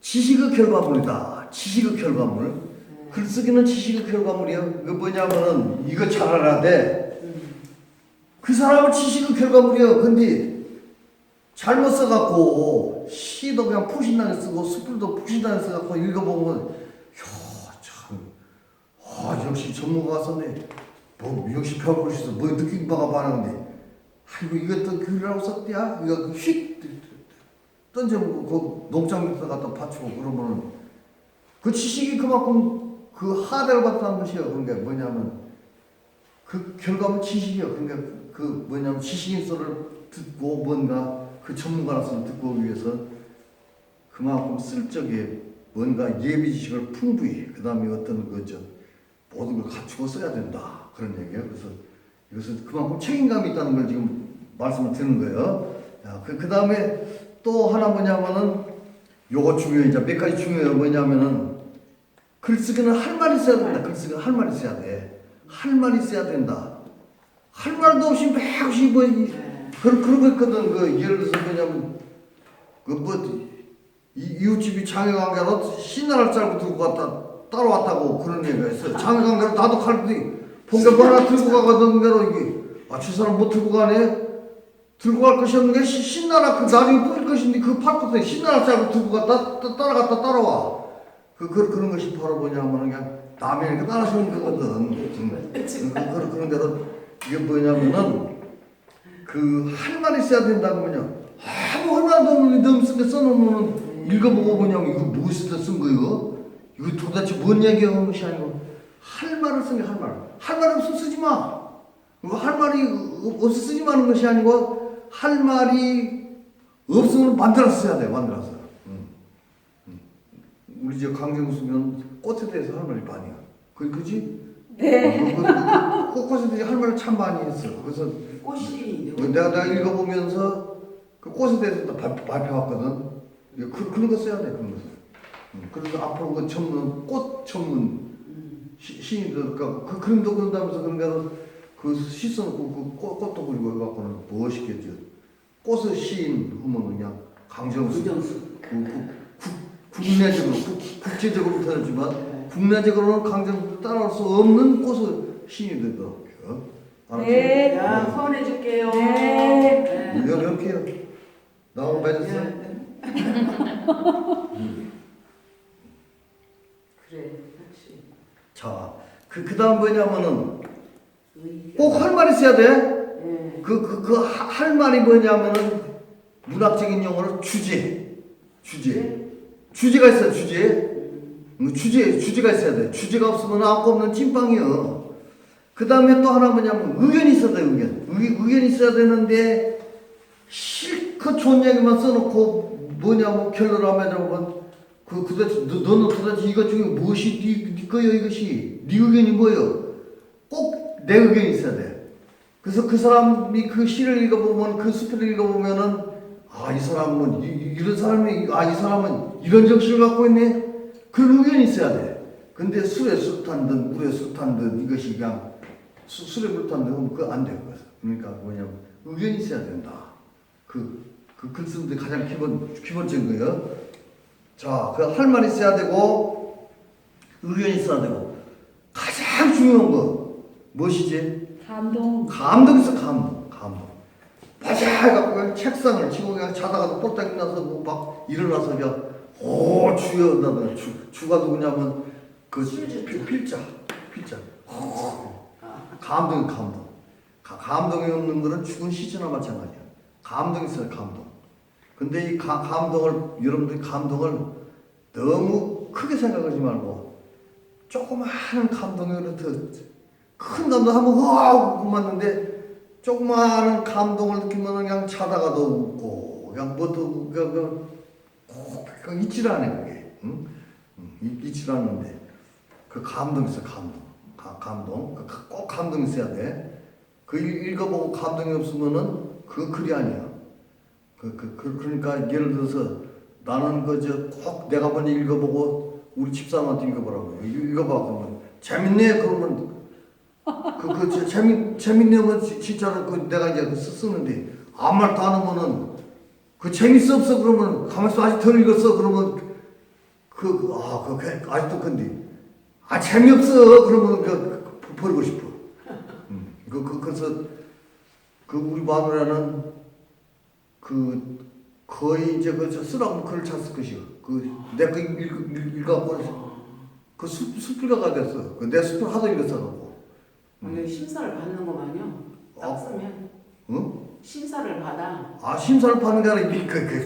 지식의 결과물이다. 지식의 결과물. 글쓰기는 지식의 결과물이야. 그 뭐냐면은, 이거 잘 알아야 돼. 그 사람은 지식의 결과물이야. 근데, 잘못 써갖고, 시도 그냥 푸신나게 쓰고, 숯불도 푸신나게 써갖고, 읽어보면, 역시 전문가가 썼네. 뭐, 역시 별걸 있어. 뭐, 느낀 바가 많은데. 아이고, 이것도 글이라고 썼대야? 이거 휙 던져, 그 농장 밑에 갖다 받치고 그러면은, 그 지식이 그만큼 그 하대를 받다는 것이에요. 그러니까 뭐냐면, 그 결과물 지식이에요. 그러니까 그 뭐냐면, 지식인서를 듣고 뭔가 그 전문가로서 듣고 오기 위해서 그만큼 쓸 적에 뭔가 예비 지식을 풍부히, 그 다음에 어떤 모든 걸 갖추고 써야 된다. 그런 얘기예요. 그래서 이것은 그만큼 책임감이 있다는 걸 지금 말씀을 드리는 거예요. 그 다음에 또 하나 뭐냐면은, 요거 중요해. 이제 몇 가지 중요해요. 뭐냐면은, 글쓰기는 할 말이 있어야 된다. 글쓰기는 할 말이 있어야 돼. 할 말이 있어야 된다. 할 말도 없이 맥없이 그런 거 있거든. 예를 들어서 뭐냐면, 이웃집이 장애관계로 신나를 짤고 들고 갔다, 따라왔다고 그런 얘기가 있어요. 장애관계로 나도 칼도 봉개 하나 들고 가거든. 이게, 저 사람 뭐 들고 가네? 들고 갈 것이 없는 게 신나라 나중에 뿌릴 것인데 그 팔것에 신나라 짤고 들고 갔다 따라갔다 따라와. 그런 것이 바로 뭐냐면 그냥 남의 이렇게 따라서는 거거든. 그런 대로 이게 뭐냐면은 할 말이 있어야 된다고 그냥 얼마나 너무 쓴데 써놓으면 읽어보고 그냥 이거 무엇을 쓴 거예요? 이거 도대체 뭔 얘기하는 것이 아니고 할 말을 쓴 게 할 말. 할 말 없으면 쓰지 마. 할 말이 없어 쓰지 마는 것이 아니고 할 말이 없으면 만들어서 써야 돼. 만들어서. 우리 저 강정수면 꽃에 대해서 할 말이 많이야. 그지? 네. 꽃에 대해서 할 말을 참 많이 했어. 그래서 꽃이 내가 읽어보면서 그 꽃에 대해서 발표했거든. 그런 거 써야 돼. 그런 거. 그래서 앞으로 그 전문 꽃 전문 시인들 그런 거 그런다면서 그런 거는 시 써놓고 꽃도 그리고 해갖고는 무엇이겠죠. 꽃의 시인 하면 그냥 강정수. 국내적으로 국제적으로 표현하지만 국내적으로는 강정수 따라올 수 없는 꽃의 시인이 되더라고요. 네. 야, 소원해줄게요. 네. 이렇게 해요. 나하고 맺었어? 그래, 그렇지. 자, 그 다음 뭐냐면은 꼭 할 말이 있어야 돼. 할 말이 뭐냐면은 문학적인 용어로 주제가 있어야 주제가 있어야 돼. 주제가 없으면 아무 없는 찐빵이요. 그 다음에 또 하나 뭐냐면 의견이 있어야 돼. 의견이 있어야 되는데 실컷 좋은 얘기만 써놓고 뭐냐고 결론하면 너는 도대체 이것 중에 무엇이 네 거요 이것이 네 의견이 뭐요? 꼭 내 의견이 있어야 돼. 그래서 그 사람이 그 시를 읽어보면 그 수필을 읽어보면은 이 사람은 이런 사람이 이 사람은 이런 정신을 갖고 있네. 그런 의견이 있어야 돼. 근데 술에 술 탄 듯 물에 술 탄 듯 이것이 그냥 술에 물 탄 듯 하면 그거 안 돼요. 그러니까 뭐냐면 의견이 있어야 된다. 그 글 쓰는데 가장 기본적인 거예요. 자, 그 할 말이 있어야 되고 의견이 있어야 되고 가장 중요한 거 무엇이지? 감동 있어. 감동. 바자 해갖고 책상을 치고 그냥 자다가도 꼴딱 일어나서 막 일어나서 그냥 주여 나는 주가 누구냐면 필자. 감동이 없는 거는 죽은 시체나 마찬가지야. 감동이 있어요. 감동. 근데 이 여러분들이 감동을 너무 크게 생각하지 말고 조그마한 감동이 큰 감동 한번 하고 맞는데 조그마한 감동을 느끼면 그냥 자다가도 웃고 그냥 뭐도 그냥 잊질 않아요. 그게 잊질 않는데 그 감동 있어. 감동 감동. 꼭 감동이 있어야 돼. 그 읽어보고 감동이 없으면은 그 글이 아니야. 그러니까 예를 들어서 나는 꼭 내가 먼저 읽어보고 우리 집사람한테 읽어보라고. 읽어봐 그러면 재밌네 그러면 재밌네면 진짜로 내가 이제 쓰는데 아무 말도 안 하면은 재밌어 없어 그러면 가만있어 아직 덜 읽었어 그러면 아직도 근데 재미없어 그러면 버리고 싶어. 그래서 우리 마누라는 거의 이제 쓰라고 글을 찼을 것이요. 내거 읽어갖고 수필가가 됐어. 내 수필 하도 읽었어갖고. 오늘 심사를 받는 거만요. 딱 쓰면. 응? 심사를 받아. 심사를 받는 게 아니라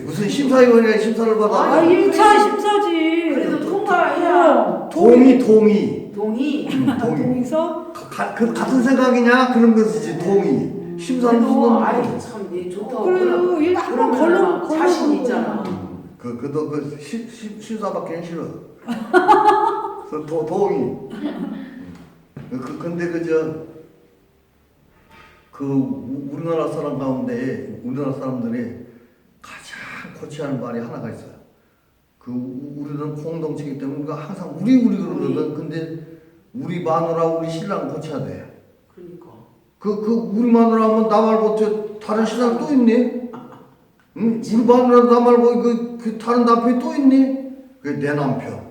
무슨 심사위원이야 심사를 받아. 1차 심사지. 그래도 통과해야. 동의. 동의서? 같은 생각이냐 그런 것이지 동의. 심사는 무슨 아이 참 좋다고. 그래요. 얘 한번 걸러 자신 있잖아. 심사 받기는 싫어. 그래서 동의. 근데 우리나라 사람 가운데 우리나라 사람들이 가장 고치하는 말이 하나가 있어요. 우리는 공동체이기 때문에 우리가 항상 우리 그러거든. 근데 우리 마누라 우리 신랑 고쳐야 돼. 그러니까. 우리 마누라 하면 나 말고 다른 신랑 또 있니? 응? 우리 마누라 나 말고 다른 남편이 또 있니? 그게 내 남편,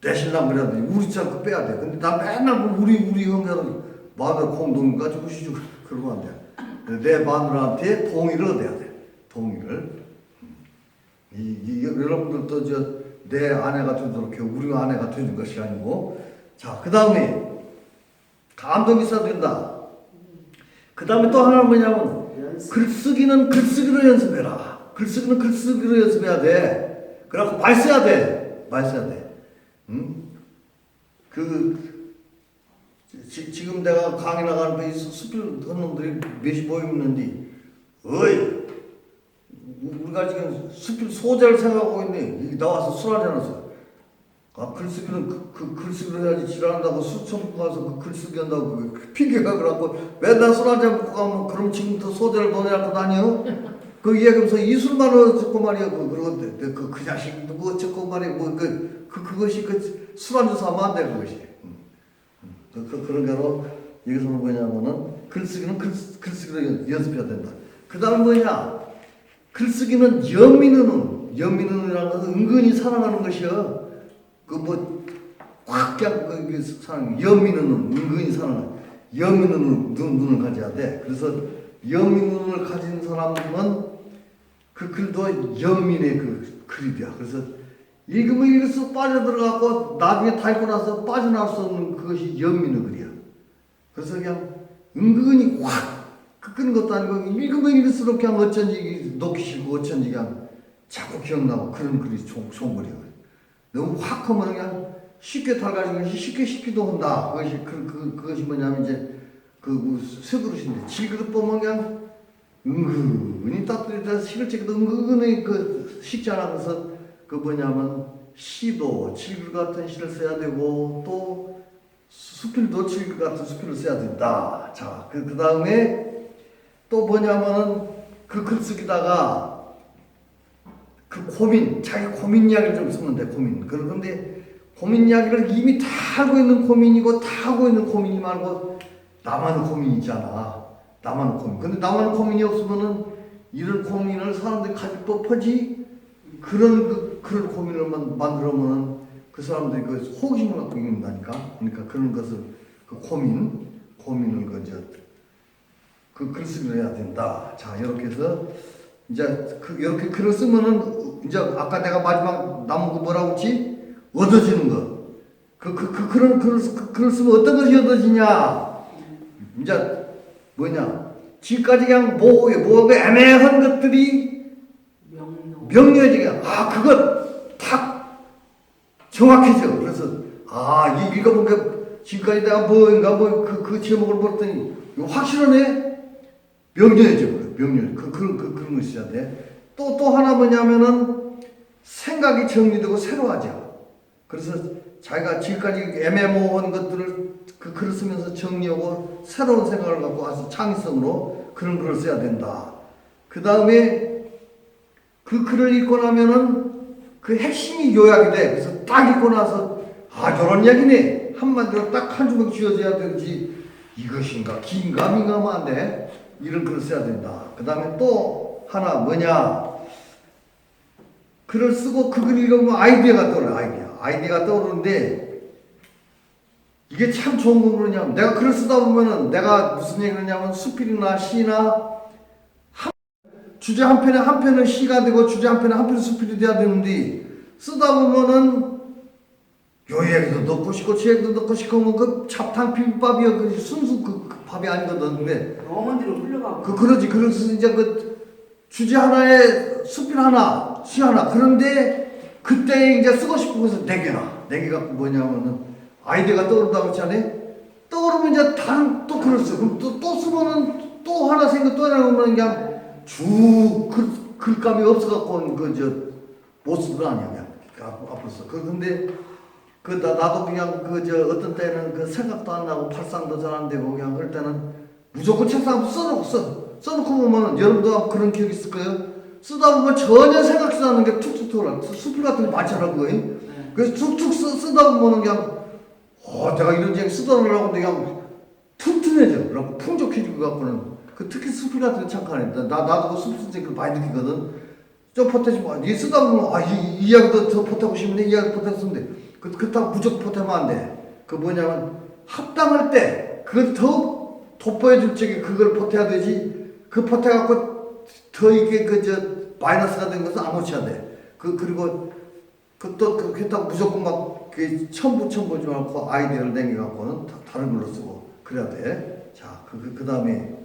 내 신랑 그래야 돼. 우리 참 빼야 돼. 근데 나 맨날 우리 형제는 마누라 공동 가지고 시주 그러면 안 돼. 내 마누라한테 동의를 얻어야 돼. 동의를. 여러분들도 내 아내가 되도록 우리 아내가 되는 것이 아니고. 자, 그 다음에 감동이 있어야 된다. 그 다음에 또 하나는 뭐냐면 글쓰기는 글쓰기로 연습해라. 글쓰기는 글쓰기로 연습해야 돼. 그래갖고 말 써야 돼. 응? 지금 내가 강의 나가는데 수필 한 놈들이 몇이 모이는데 우리가 지금 수필 소재를 생각하고 있네. 나와서 술 한잔 하서 글쓰기는 글쓰기로 해야지 지랄한다고 수천국 가서 글쓰기 한다고 핑계가 그래갖고 맨날 술 한잔 먹고 가면 그럼 지금부터 소재를 보내야 다녀? 얘기하면서 이술만을 듣고 말이야. 그러고 그 자식 누구 어쩌고 말이야. 그것이 술 한잔 사면 안 돼 그것이. 그런 게로 여기서는 뭐냐면은 글쓰기는 글쓰기로 연습해야 된다. 그 다음 뭐냐? 글쓰기는 연민은이라는 것은 은근히 살아가는 것이야. 확 그냥 사랑 연민은 은근히 살아가. 연민은 눈을 가져야 돼. 그래서 연민을 가진 사람은 그 글도 연민의 글이야. 그래서 읽으면 읽을수록 빠져들어가고 나중에 다 읽고 나서 빠져나올 수 없는 그것이 연민의 글이야. 그래서 그냥 은근히 확 끄는 것도 아니고 읽으면 읽을수록 그냥 어쩐지 놓기 싫고 어쩐지 그냥 자꾸 기억나고 그런 글이 좋은 글이야. 너무 확 하면 그냥 쉽게 달가지고 쉽게 씹기도 한다. 그것이 뭐냐면 이제 쇠그릇인데 질그릇 보면 그냥 은근히 따뜻해서 식을 찍어도 은근히 식지 않아. 그래서 뭐냐면 시도 질그릇 같은 시를 써야 되고 또 수필도 질그릇 같은 수필을 써야 된다. 자, 그 다음에 또 뭐냐면은 글쓰기다가 자기 고민 이야기를 좀 쓰면 돼. 그런데 고민 이야기를 이미 다 알고 있는 고민이고 다 하고 있는 고민이 말고 나만의 고민이잖아. 나만의 고민. 근데 나만의 고민이 없으면은 이런 고민을 사람들이 가질 법하지. 그런 고민을 만들어면은 그 사람들이 호기심을 갖고 있는다니까. 그러니까 그런 것을 고민을 글쓰기를 해야 된다. 자, 이렇게 해서 이제 이렇게 글을 쓰면은 이제 아까 내가 마지막 남은 거 뭐라고 했지? 얻어지는 거. 그런 글을 쓰면 어떤 것이 얻어지냐? 이제 뭐냐? 지금까지 그냥 뭐가 애매한 것들이 명료해지게. 그것 딱 정확해져. 그래서 읽어본 게 지금까지 내가 그 제목을 봤더니 이거 확실하네. 명료해져. 그런 거 있어야 돼. 또 하나 뭐냐면은 생각이 정리되고 새로워져. 그래서 자기가 지금까지 애매모호한 것들을 그 글을 쓰면서 정리하고 새로운 생각을 갖고 와서 창의성으로 그런 글을 써야 된다. 그 다음에 그 글을 읽고 나면은 그 핵심이 요약이 돼. 그래서 딱 읽고 나서 아 저런 얘기네 한마디로 딱 한 주먹 쥐어져야 되지 이것인가 긴가민가하면 안 돼. 이런 글을 써야 된다. 그 다음에 또 하나 뭐냐 글을 쓰고 그 글을 읽으면 아이디어가 떠올라. 아이디어가 떠오르는데 이게 참 좋은 건 뭐냐면 내가 글을 쓰다 보면은 내가 무슨 얘기를 하냐면 수필이나 시나 주제 한 편에 한 편은 시가 되고 주제 한 편에 한 편은 수필이 돼야 되는데 쓰다 보면은 요 얘기도 넣고 싶고 저 얘기도 넣고 싶고 뭐 그 잡탕 비빔밥이야 그 순수 그 밥이 아니거든. 근데 어머니로 흘러가고 그러지. 그래서 이제 그 주제 하나에 수필 하나 시 하나 그런데 그때 이제 쓰고 싶은 것은 네 개가 뭐냐면은 아이디어가 떠오른다고 했잖아요. 떠오르면 이제 다른 또 글을 써. 그럼 또 쓰면은 또 하나 생겨 또 하나 오면 그냥 글감이 없어갖고 못 쓰는 거 아니야 그냥 앞으로 써. 근데 나도 그냥 어떤 때는 그 생각도 안 나고 발상도 잘 안 되고 그냥 그럴 때는 무조건 책상 앞에 써놓고 보면은 여러분도 그런 기억이 있을 거예요. 쓰다 보면 전혀 생각지도 않는 게 툭툭 튀어나와. 수필 같은 거 많잖아 그거. 그래서 툭툭 쓰다 보면은 그냥 내가 이런 얘기 쓰더라고 근데 그냥 튼튼해져. 그러고 풍족해지고 갖고는 특히 수필 같은 거 착하네. 나도 그 수필 쓸 때 많이 느끼거든. 좀 보태지 마. 이 쓰다 보면 이 이야기도 더 보태고 싶은데 이 이야기 보태고 싶은데 그렇다고 무조건 보태면 안 돼. 그 뭐냐면 합당할 때 그걸 더 돋보여줄 적에 그걸 보태야 되지. 그 보태갖고 더 이게 마이너스가 된 것은 아무렇지 않아. 그리고 그렇다고 무조건 막 첨부 좀 않고 아이디어를 남겨갖고는 다른 걸로 쓰고 그래야 돼. 자, 그 다음에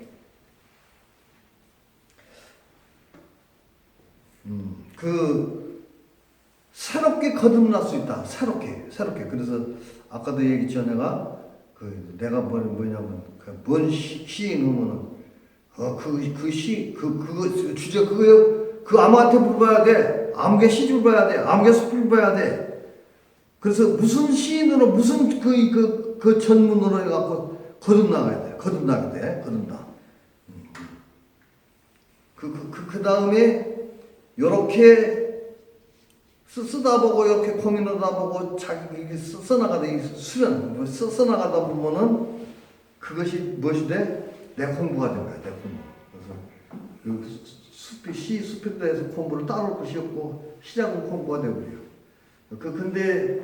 새롭게 거듭날 수 있다. 새롭게. 그래서 아까도 얘기했죠. 내가 뭐냐면 뭔 시인 하면은 그 주제 그 아무한테 물어봐야 돼. 아무개 시집을 봐야 돼. 아무개 수필을 봐야 돼. 그래서 무슨 시인으로 무슨 그 전문으로 해갖고 거듭나가야 돼. 거듭나. 그 다음에 요렇게 쓰다 보고 이렇게 고민하다 보고 자기 써나가다 수련 써나가다 보면은 그것이 무엇이 돼? 내 공부가 된 거야. 내 공부. 그래서 수필에 대해서 공부를 따로 것이 없고 시작은 공부가 되고요. 근데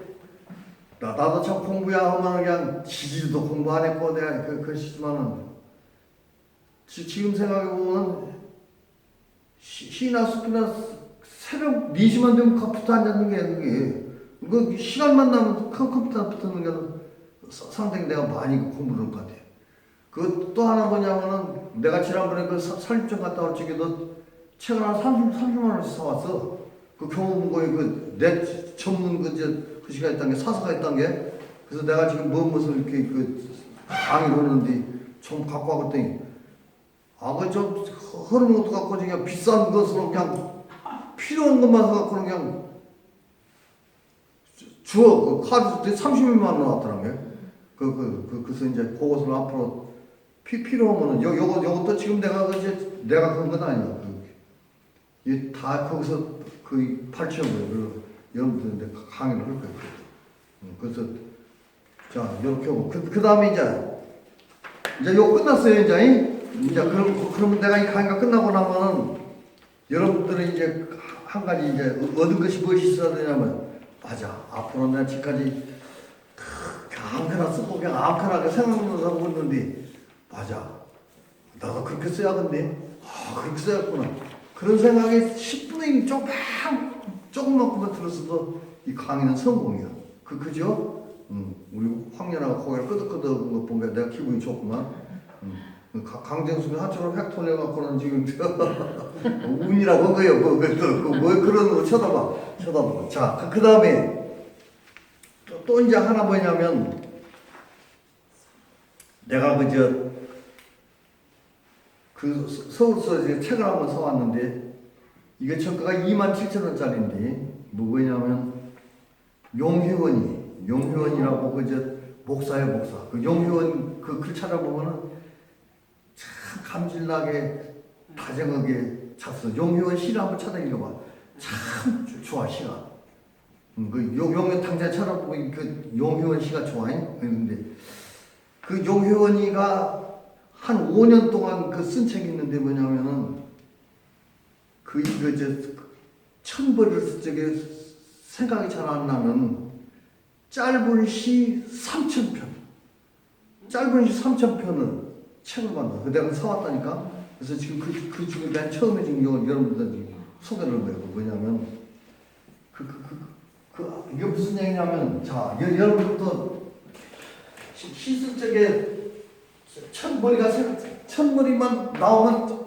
나도 참 공부야 하면 그냥 지지도 공부 안 했고 내가 그러시지만은 지금 생각해 보면 시나 수필이나 새벽 4시만 되면 컴퓨터 앉았는 게 그게 시간만 나면 컴퓨터 붙는 게 상당히 내가 많이 공부를 한 것 같아. 또 하나 뭐냐면은 내가 지난번에 살림장 갔다 올 적에도 책을 한 30만 원씩 사왔어. 교보문고에 내 전문 그 시간 있다는 게 사서가 있다는 게 그래서 내가 지금 무엇을 이렇게 강의를 하는데 좀 갖고 와봤더니 그좀 흐르는 것도 갖고 그냥 비싼 것으로 그냥 필요한 것만 사갖고 그냥 주어 카드 30만 원 나왔더라고요. 그래서 이제 그것을 앞으로 필요하면은 요것도 지금 내가 그런 건 아니야. 이게 다 거기서 발췌하고요. 여러분들한테 강의를 할 거예요. 그래서 자 이렇게 하고 그 다음에 이제 요 끝났어요 이제 그러면 내가 이 강의가 끝나고 나면은 여러분들은 이제 한 가지 이제 얻은 것이 무엇이 있어야 되냐면 맞아 앞으로 내가 지금까지 아무거나 쓰고 그냥 아무거나 생각나서 하고 있는데 맞아 나도 그렇게 써야겠네 그렇게 써야겠구나 그런 생각이 10분의 1 조금만 들었어도 이 강의는 성공이야 그죠? 우리 황년아가 고개를 끄덕끄덕한 거 보니까 내가 기분이 좋구만 강정수가 한쪽으로 획 돌려갖고는 지금 운이라고 한 거예요. 뭐 그런 거 쳐다봐. 자, 그 다음에 또 이제 하나 뭐냐면 내가 서울서 책을 한번 사왔는데 이게 정가가 27,000원짜리인데 뭐냐면 용회원이라고 그저 목사의 목사. 그 용회원 그 글 찾아보면은 참 감질나게 다정하게 잡서. 용회원 시를 한번 찾아 읽어봐. 참 좋아 시가. 그 용회 당장 찾아보면 그 용회원 시가 좋아해. 그런데 그 용회원이가 한 5년 동안 그 쓴 책이 있는데 뭐냐면은 그 이거 천벌을 쓸 적에 생각이 잘 안 나는 짧은 시 3,000편. 짧은 시 3,000편을 책을 만들어. 그 내가 사왔다니까. 그래서 지금 그 중에 맨 처음에 지금 여러분들 소개를 한 거예요. 뭐냐면 이게 무슨 얘기냐면 자 여러분들도 시 쓸 적에 천머리만 나오면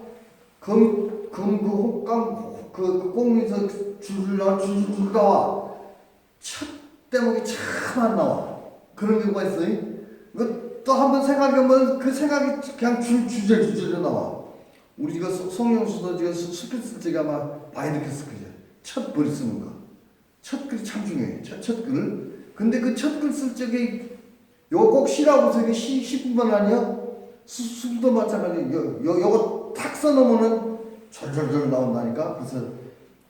그 꽁에서 줄줄 나와 첫 대목이 참 안 나와. 그런 경우가 있어요. 또 한번 생각하면 그 생각이 그냥 주저주저 나와. 우리 이거 송영수도 지금 수필 쓸 적에 아마 많이 느꼈을 거죠. 첫 글 쓰는 거. 첫 글이 참 중요해. 첫 글. 근데 그 첫 글 쓸 적에 요거 꼭 시라고 해서 이게 시뿐만 아니야. 수도 마찬가지. 요거 탁 써놓으면은 절절절 나온다니까. 그래서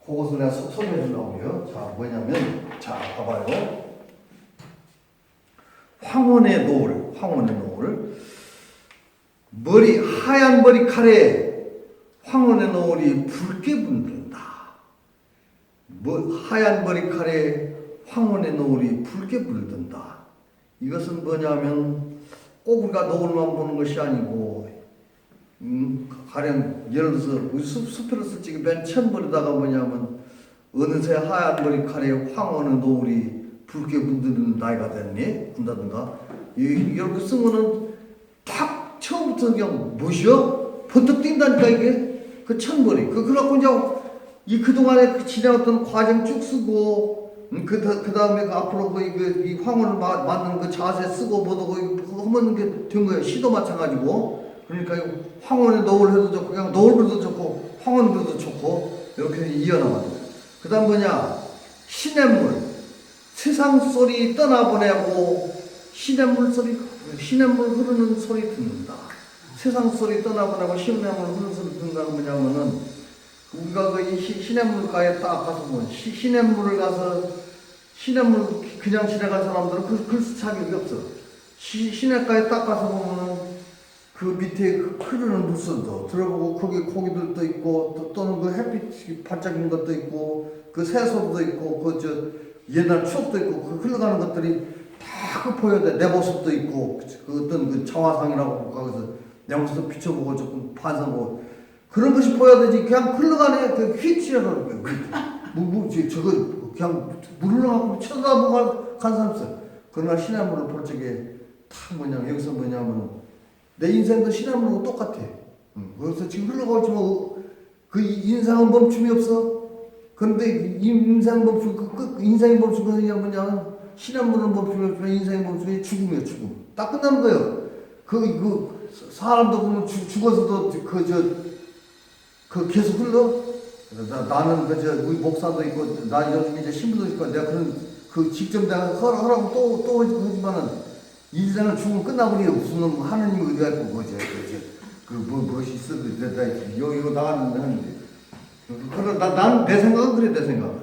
그것을 내가 소개해 주려고요. 자, 뭐냐면, 자, 봐봐요. 황혼의 노을. 하얀 머리칼에 황혼의 노을이 붉게 분든다. 하얀 머리칼에 황혼의 노을이 붉게 물든다. 이것은 뭐냐면 꼭 우리가 노을만 보는 것이 아니고 가령 예를 들어서 우리 수표를 쓸 적에 맨 처음 버리다가 뭐냐면 어느새 하얀 머리칼에 황혼의 노을이 붉게 물드는 나이가 됐니? 한다든가 이렇게 쓰면은 딱 처음부터 그냥 뭐시여? 번뜩 뛴다니까 이게 그 천벌이 그래갖고 이제 이 그동안에 지나왔던 과정 쭉 쓰고 그 다음에 앞으로 이 황혼을 만드는 그 자세 쓰고 뭐도 하면 게 된 거예요. 시도 마찬가지고. 그러니까 황혼의 노을 해도 좋고 그냥 노을도 좋고 황혼도 좋고 이렇게 이어나가는 거예요. 그 다음 뭐냐 시냇물 세상 소리 떠나보내고 시냇물 흐르는 소리 듣는다. 세상 소리 떠나보내고 시냇물 흐르는 소리 듣는다는 뭐냐면은 우리가 그 시냇물가에 딱 가서 보면 시냇물을 가서 시냇물 그냥 지나간 사람들은 글씨 차격이 없어. 시냇가에 딱 가서 보면은 그 밑에 흐르는 물소리도 들어보고 거기 고기들도 있고 또는 그 햇빛이 반짝이는 것도 있고 그 새소리도 있고 옛날 추억도 있고 그 흘러가는 것들이 다 보여야 돼. 내 모습도 있고 그 어떤 그 정화상이라고 거기서 내 모습도 비춰보고 조금 반성하고 그런 것이 보여야 되지. 그냥 흘러가네. 그 휘치라고 그래. 저거 그냥 물 흘러가고 쳐다보고 간 사람 있어. 그러나 시냇물을 볼 적에 다 뭐냐면 여기서 뭐냐면 내 인생도 시냇물하고 똑같아. 그래서 지금 흘러가고 있지만 그 인생은 멈춤이 없어. 그런데 인생 멈춤, 인생이 멈춤이 뭐냐 시냇물은 멈춤이 없지만 인생이 멈춤이 죽음이야 죽음. 딱 끝나는 거예요. 그 사람도 보면 죽어서도 계속 흘러? 나는 우리 목사도 있고, 나 요즘 이제 신부도 있고, 내가 그 직접 내가 허라고 또 하지만은, 인생은 죽으면 끝나버리고, 무슨 놈 하느님 어디가 있고, 무엇이 있어, 이거 나갔는데 하는데. 나는 내 생각은 그래, 내 생각은.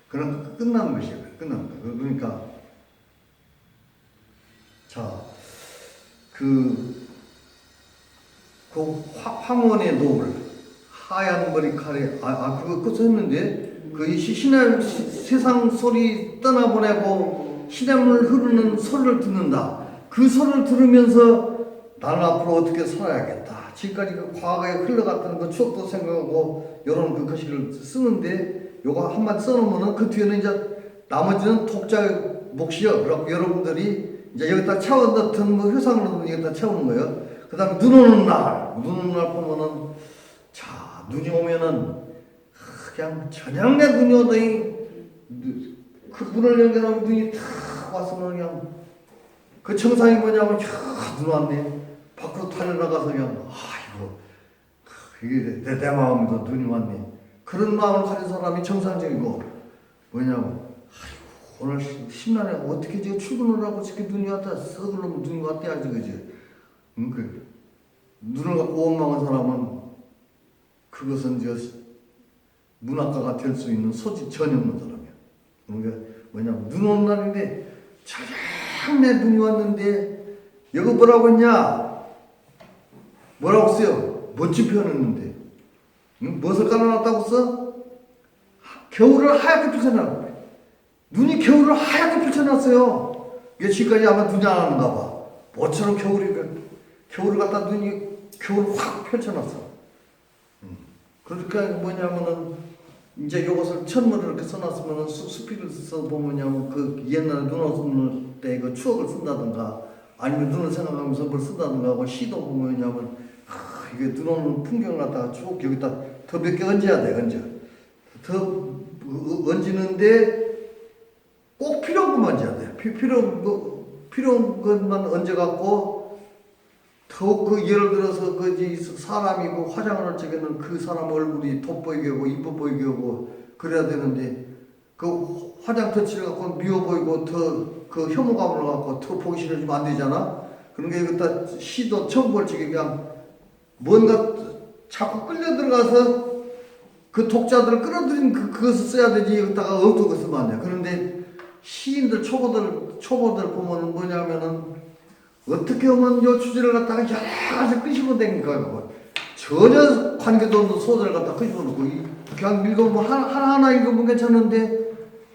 그럼 끝나는 것이야, 끝나는 거. 그러니까, 자, 황혼의 노을. 하얀 머리칼에 그거 썼는데 그 세상 소리 떠나보내고 시냇물 흐르는 소리를 듣는다. 그 소리를 들으면서 나는 앞으로 어떻게 살아야겠다. 지금까지 그 과거에 흘러갔던 그 추억도 생각하고 이런 그 글씨를 쓰는데 요거 한마디 써놓으면은 그 뒤에는 이제 나머지는 독자의 몫이요. 그래서 여러분들이 이제 여기다 채워넣든 뭐 회상으로든 여기다 채우는 거예요. 그 다음에 눈 오는 날 보면은 눈이 오면은 그냥 저녁 내 눈이 오더니 그 문을 연결하면 눈이 탁 와서 그냥 그 정상이 뭐냐면 눈 왔네. 밖으로 달려나가서 그냥 이게 내 마음에도 눈이 왔네. 그런 마음을 가진 사람이 정상적이고 뭐냐면 오늘 심란해. 어떻게 저 출근을 하고 저렇게 눈이 왔다 썩을 놈 눈이 왔대야지 그지? 응? 그 눈을 갖고 원망한 사람은 그것은 저 문학가가 될 수 있는 소질 전혀 없는 사람이야. 그러니까 뭐냐면 눈 오는 날인데 차장내 눈이 왔는데 여기 뭐라고 했냐? 뭐라고 써요? 멋진 표현했는데 응? 무엇을 깔아놨다고 써? 겨울을 하얗게 펼쳐놨어. 눈이 겨울을 하얗게 펼쳐놨어요. 이게 지금까지 아마 눈이 안 왔는가 봐. 뭐처럼 겨울을 갖다 눈이 겨울을 확 펼쳐놨어. 그러니까 뭐냐면은 이제 이것을 천문을 이렇게 써놨으면은 수필을 써보면요 그 옛날에 눈 오는 때 그 추억을 쓴다든가 아니면 눈을 생각하면서 뭘 쓴다든가 하고 시도 보면요 이게 눈 오는 풍경을 갖다가 쭉 여기다 더 몇 개 얹어야 돼 더 얹는데 꼭 필요한 것만 얹어야 돼. 필요한 것만 얹어갖고 더욱 그 예를 들어서 그 사람이 그 화장을 할 적에는 그 사람 얼굴이 돋보이게 하고 이뻐 보이게 하고 그래야 되는데 그 화장 터치를 갖고 미워 보이고 더 그 혐오감을 갖고 더 보기 싫어지면 안 되잖아. 그러니까 여기다 시도 처음 볼 적에 그냥 뭔가 자꾸 끌려 들어가서 그 독자들을 끌어들인 그것을 써야 되지 여기다가 엉뚱한 쓰면 안 돼. 그런데 시인들 초보들 보면은 뭐냐면은 어떻게 하면 요 주제를 갖다가 여러 가지 끄집어 댕기까 그거 전혀 관계도 없는 소설을 갖다 끄집어 놓고 그냥 읽어보면 하나 읽으면 괜찮은데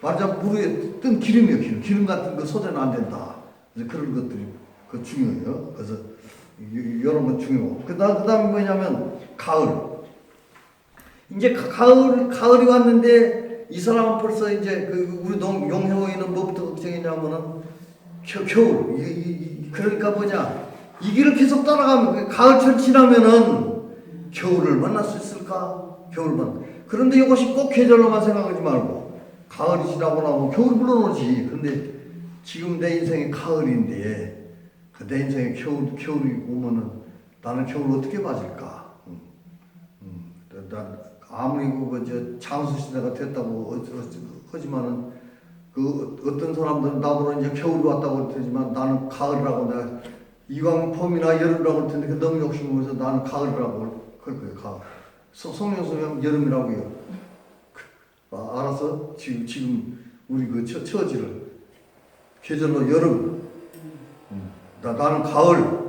말하자면 물에 뜬 기름이에요. 기름 같은 거 소재는 안 된다. 그래서 그런 것들이 그 중요해요. 그래서 이런 건 중요하고 그다음에 뭐냐면 가을. 이제 가을이 왔는데 이 사람은 벌써 이제 그 우리 용해호이는 뭐부터 걱정이냐면은 겨울. 그러니까 뭐냐 이 길을 계속 따라가면 가을철 지나면은 겨울을 만날 수 있을까? 그런데 이것이 꼭 계절로만 생각하지 말고 가을이 지나고 나면 겨울이 물러오지. 근데 지금 내 인생이 가을인데 내 인생에 겨울이 오면은 나는 겨울 어떻게 맞을까? 난 아무리 장수 시대가 됐다고 하지만은 그 어떤 사람들은 나보고 이제 겨울이 왔다고 그러지만 나는 가을이라고 내가 이왕 봄이나 여름이라고 할 텐데 그 너무 욕심을 해서 나는 가을이라고 그럴 거예요. 가을. 송영수는 여름이라고 해요. 알아서 지금 우리 그 처지를 계절로 여름. 나는 가을.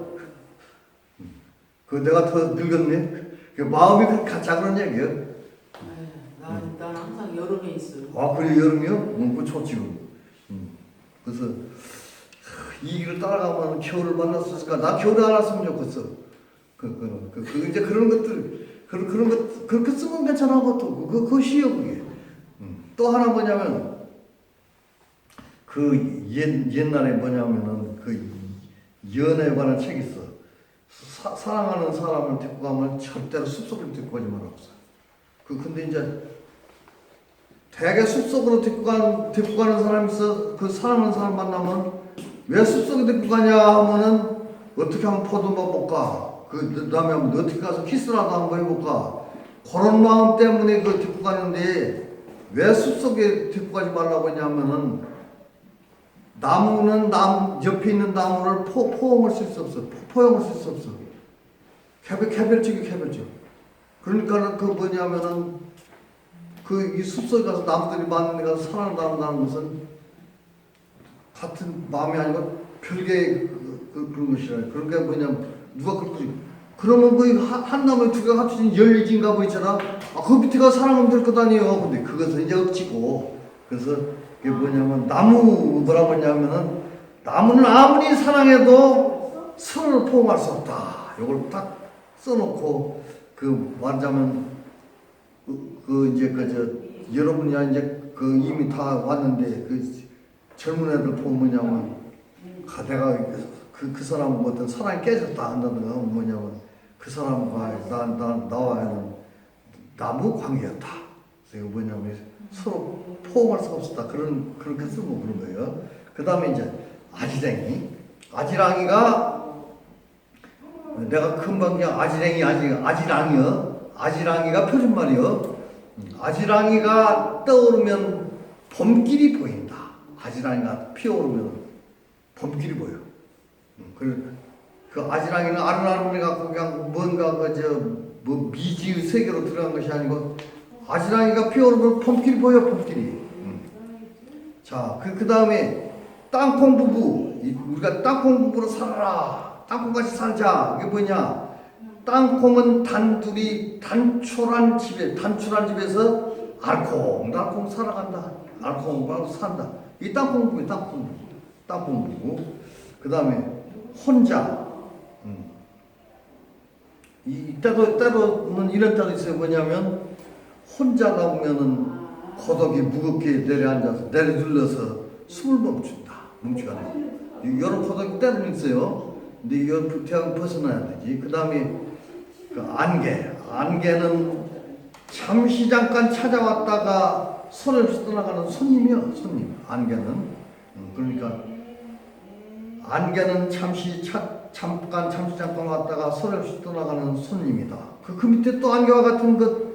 그 내가 더 늙었네. 그 마음이 그렇게 가짜 그런 얘기예요. 난 항상 여름에 있어요. 아 그래 여름이요? 그쵸 지금. 그래서 이 길을 따라가면 겨울을 만날 수 있을까? 나 겨울에 알았으면 좋겠어. 이제 그런 것들 그런 것 그렇게 쓰면 괜찮아 것도 그것이요 그게. 또 하나 뭐냐면 그 옛날에 뭐냐면은 그 연애에 관한 책이 있어. 사랑하는 사람을 데리고 가면 절대로 숲속으로 데리고 가지 말라고 써. 근데 이제 대개 숲속으로 데리고 가는 사람이 있어. 그 사랑하는 사람 만나면 왜 숲속에 데리고 가냐 하면은 어떻게 하면 포도 먹을까? 그 다음에 어떻게 가서 키스라도 한번 해볼까? 그런 마음 때문에 그 데리고 가는데 왜 숲속에 데리고 가지 말라고 하냐면은 나무는 옆에 있는 나무를 포용할 수 없어. 개별적. 그러니까 그 뭐냐면은 이 숲속에 가서 나무들이 많은 데 가서 사랑한다는 것은 같은 마음이 아니고 별개의 그런 것이라. 그러니까 뭐냐면 누가 그러면 한 나무에 두 개가 합쳐진 열리진가 뭐 있잖아. 그 밑에가 사랑하면 될 것 아니에요. 근데 그것은 이제 억지고. 그래서 그게 뭐냐면 뭐라고 하냐면은 나무는 아무리 사랑해도 서로를 포용할 수 없다. 이걸 딱 써놓고 말하자면 여러분이 이제 이미 다 왔는데 젊은 애들 보면 뭐냐면 내가 그 사람 어떤 사랑이 깨졌다 한다든가 뭐냐면 그 사람과 나와는 나무 관계였다. 그래서 뭐냐면 서로 포용할 수가 없었다. 그렇게 쓰고 그런 거예요. 그 다음에 이제 아지랑이가 내가 금방 그냥 아지랑이가 표준말이요. 아지랑이가 떠오르면 봄길이 보인다. 아지랑이가 피어오르면 범길이 보여. 그 아지랑이는 아른아른해 갖고 그냥 뭔가 뭐 미지의 세계로 들어간 것이 아니고 아지랑이가 피어오르면 범길이 보여, 범길이. 자, 그 다음에 땅콩 부부. 우리가 땅콩 부부로 살아라. 땅콩같이 살자. 이게 뭐냐? 땅콩은 단둘이 단촐한 집에서 알콩달콩 살아간다. 알콩달콩 산다. 이 땅콩 부부, 땅콩 부부. 그 다음에 혼자. 때로는 이런 때도 있어요. 뭐냐면 혼자가 보면은 고독이 무겁게 내려둘러서 숨을 멈추가 돼. 이런 고독이 때로는 있어요. 근데 이건 부태양 벗어나야 되지. 그 다음에 그 안개는 잠시 잠깐 찾아왔다가 소리없이 떠나가는 손님이요. 손님. 안개는. 그러니까 안개는 잠시 잠깐 왔다가 소리없이 떠나가는 손님이다. 그 밑에 또 안개와 같은 그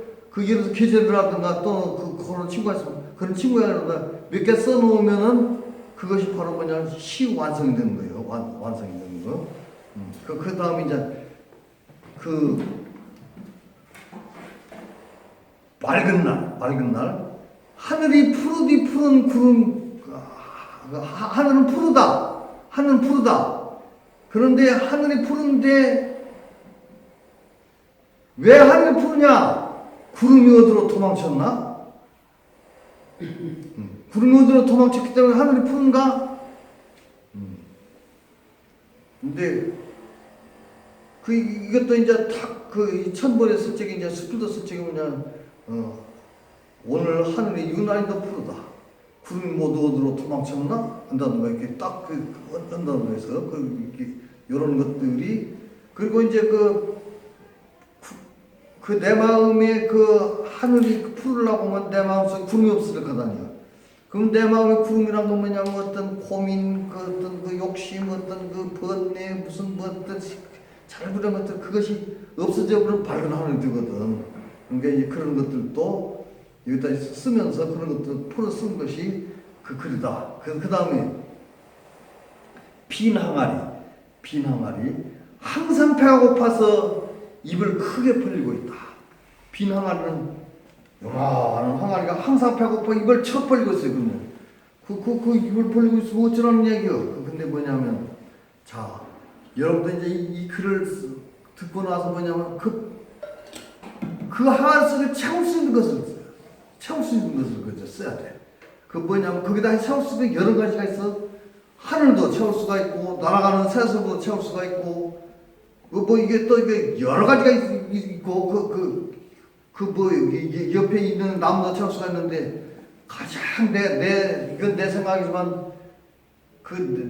예를 들어서 계절을 하든가 또 그런 친구가 있으면 그런 친구가 몇 개 써놓으면은 그것이 바로 뭐냐 시 완성이 되는 거예요. 완성이 되는 거. 그 다음에 이제 맑은 날 하늘이 푸른 구름 하늘은 푸르다. 그런데 하늘이 푸른데 왜 하늘이 푸르냐? 구름이 어디로 도망쳤나? 구름이 어디로 도망쳤기 때문에 하늘이 푸른가? 근데 이것도 이제 이 천벌에 쓸 적에 이제 스필도 쓸 적에 뭐냐 오늘 하늘이 유난히 더 푸르다. 구름이 모두 어디로 도망쳤나? 한다든가 이렇게 딱 한다든가 해서 이런 것들이 그리고 이제 내 마음에 하늘이 푸르려고 하면 내 마음속에 구름이 없을 거다니요. 그럼 내 마음에 구름이란 건 뭐냐면 어떤 고민, 어떤 욕심, 어떤 번뇌, 무슨 어떤 잘못한 것들 그것이 없어져 버리면 밝은 하늘이 되거든. 그러니까 이제 그런 것들도 여기다 쓰면서 그런 것들 풀어 쓴 것이 그 글이다. 그 다음에 빈 항아리 항상 배가 고파서 입을 크게 벌리고 있다. 빈 항아리는 요만한 항아리가 항상 배가 고파 입을 쳐 벌리고 있어요. 그 입을 벌리고 있으면 어쩌라는 얘기요. 근데 뭐냐면 자 여러분들 이제 이 글을 듣고 나서 뭐냐면 그 항아리 속에 채울 수 있는 것을 써요. 채울 수 있는 것을 써야 돼. 뭐냐면 거기다 채울 수 있는 여러 가지가 있어. 하늘도 채울 수가 있고 날아가는 새소도 채울 수가 있고 이게 또 이게 여러 가지가 있고 옆에 있는 나무도 채울 수가 있는데 가장 이건 내 생각이지만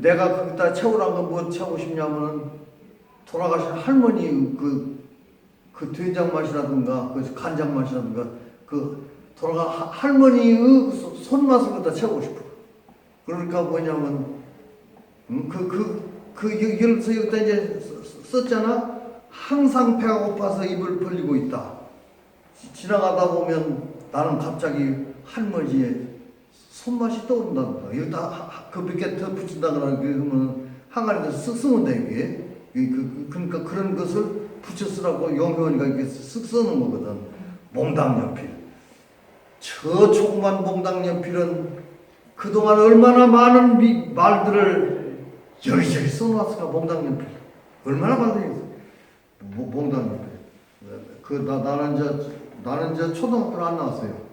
내가 거기다 채우라는 건 뭐 채우고 싶냐면은 돌아가신 할머니 그 된장 맛이라든가 간장 맛이라든가 돌아가 할머니의 손맛을 갖다 채우고 싶어. 그러니까 뭐냐면 예를 들어서 여기다 이제 썼잖아. 항상 배가 고파서 입을 벌리고 있다. 지나가다 보면 나는 갑자기 할머니의 손맛이 떠오른다든가 여기다 몇 개 더 붙인다거나 그러면 항아리에다 쓰면 돼 이게. 그러니까 그런 것을 붙여 쓰라고 영효원이가 이렇게 쓱 써놓은 거거든. 몽당연필. 저 조그만 몽당연필은 그동안 얼마나 많은 말들을 여기저기 써놨을까. 몽당연필 얼마나 많이 몽당연필. 나는 이제 초등학교를 안 나왔어요.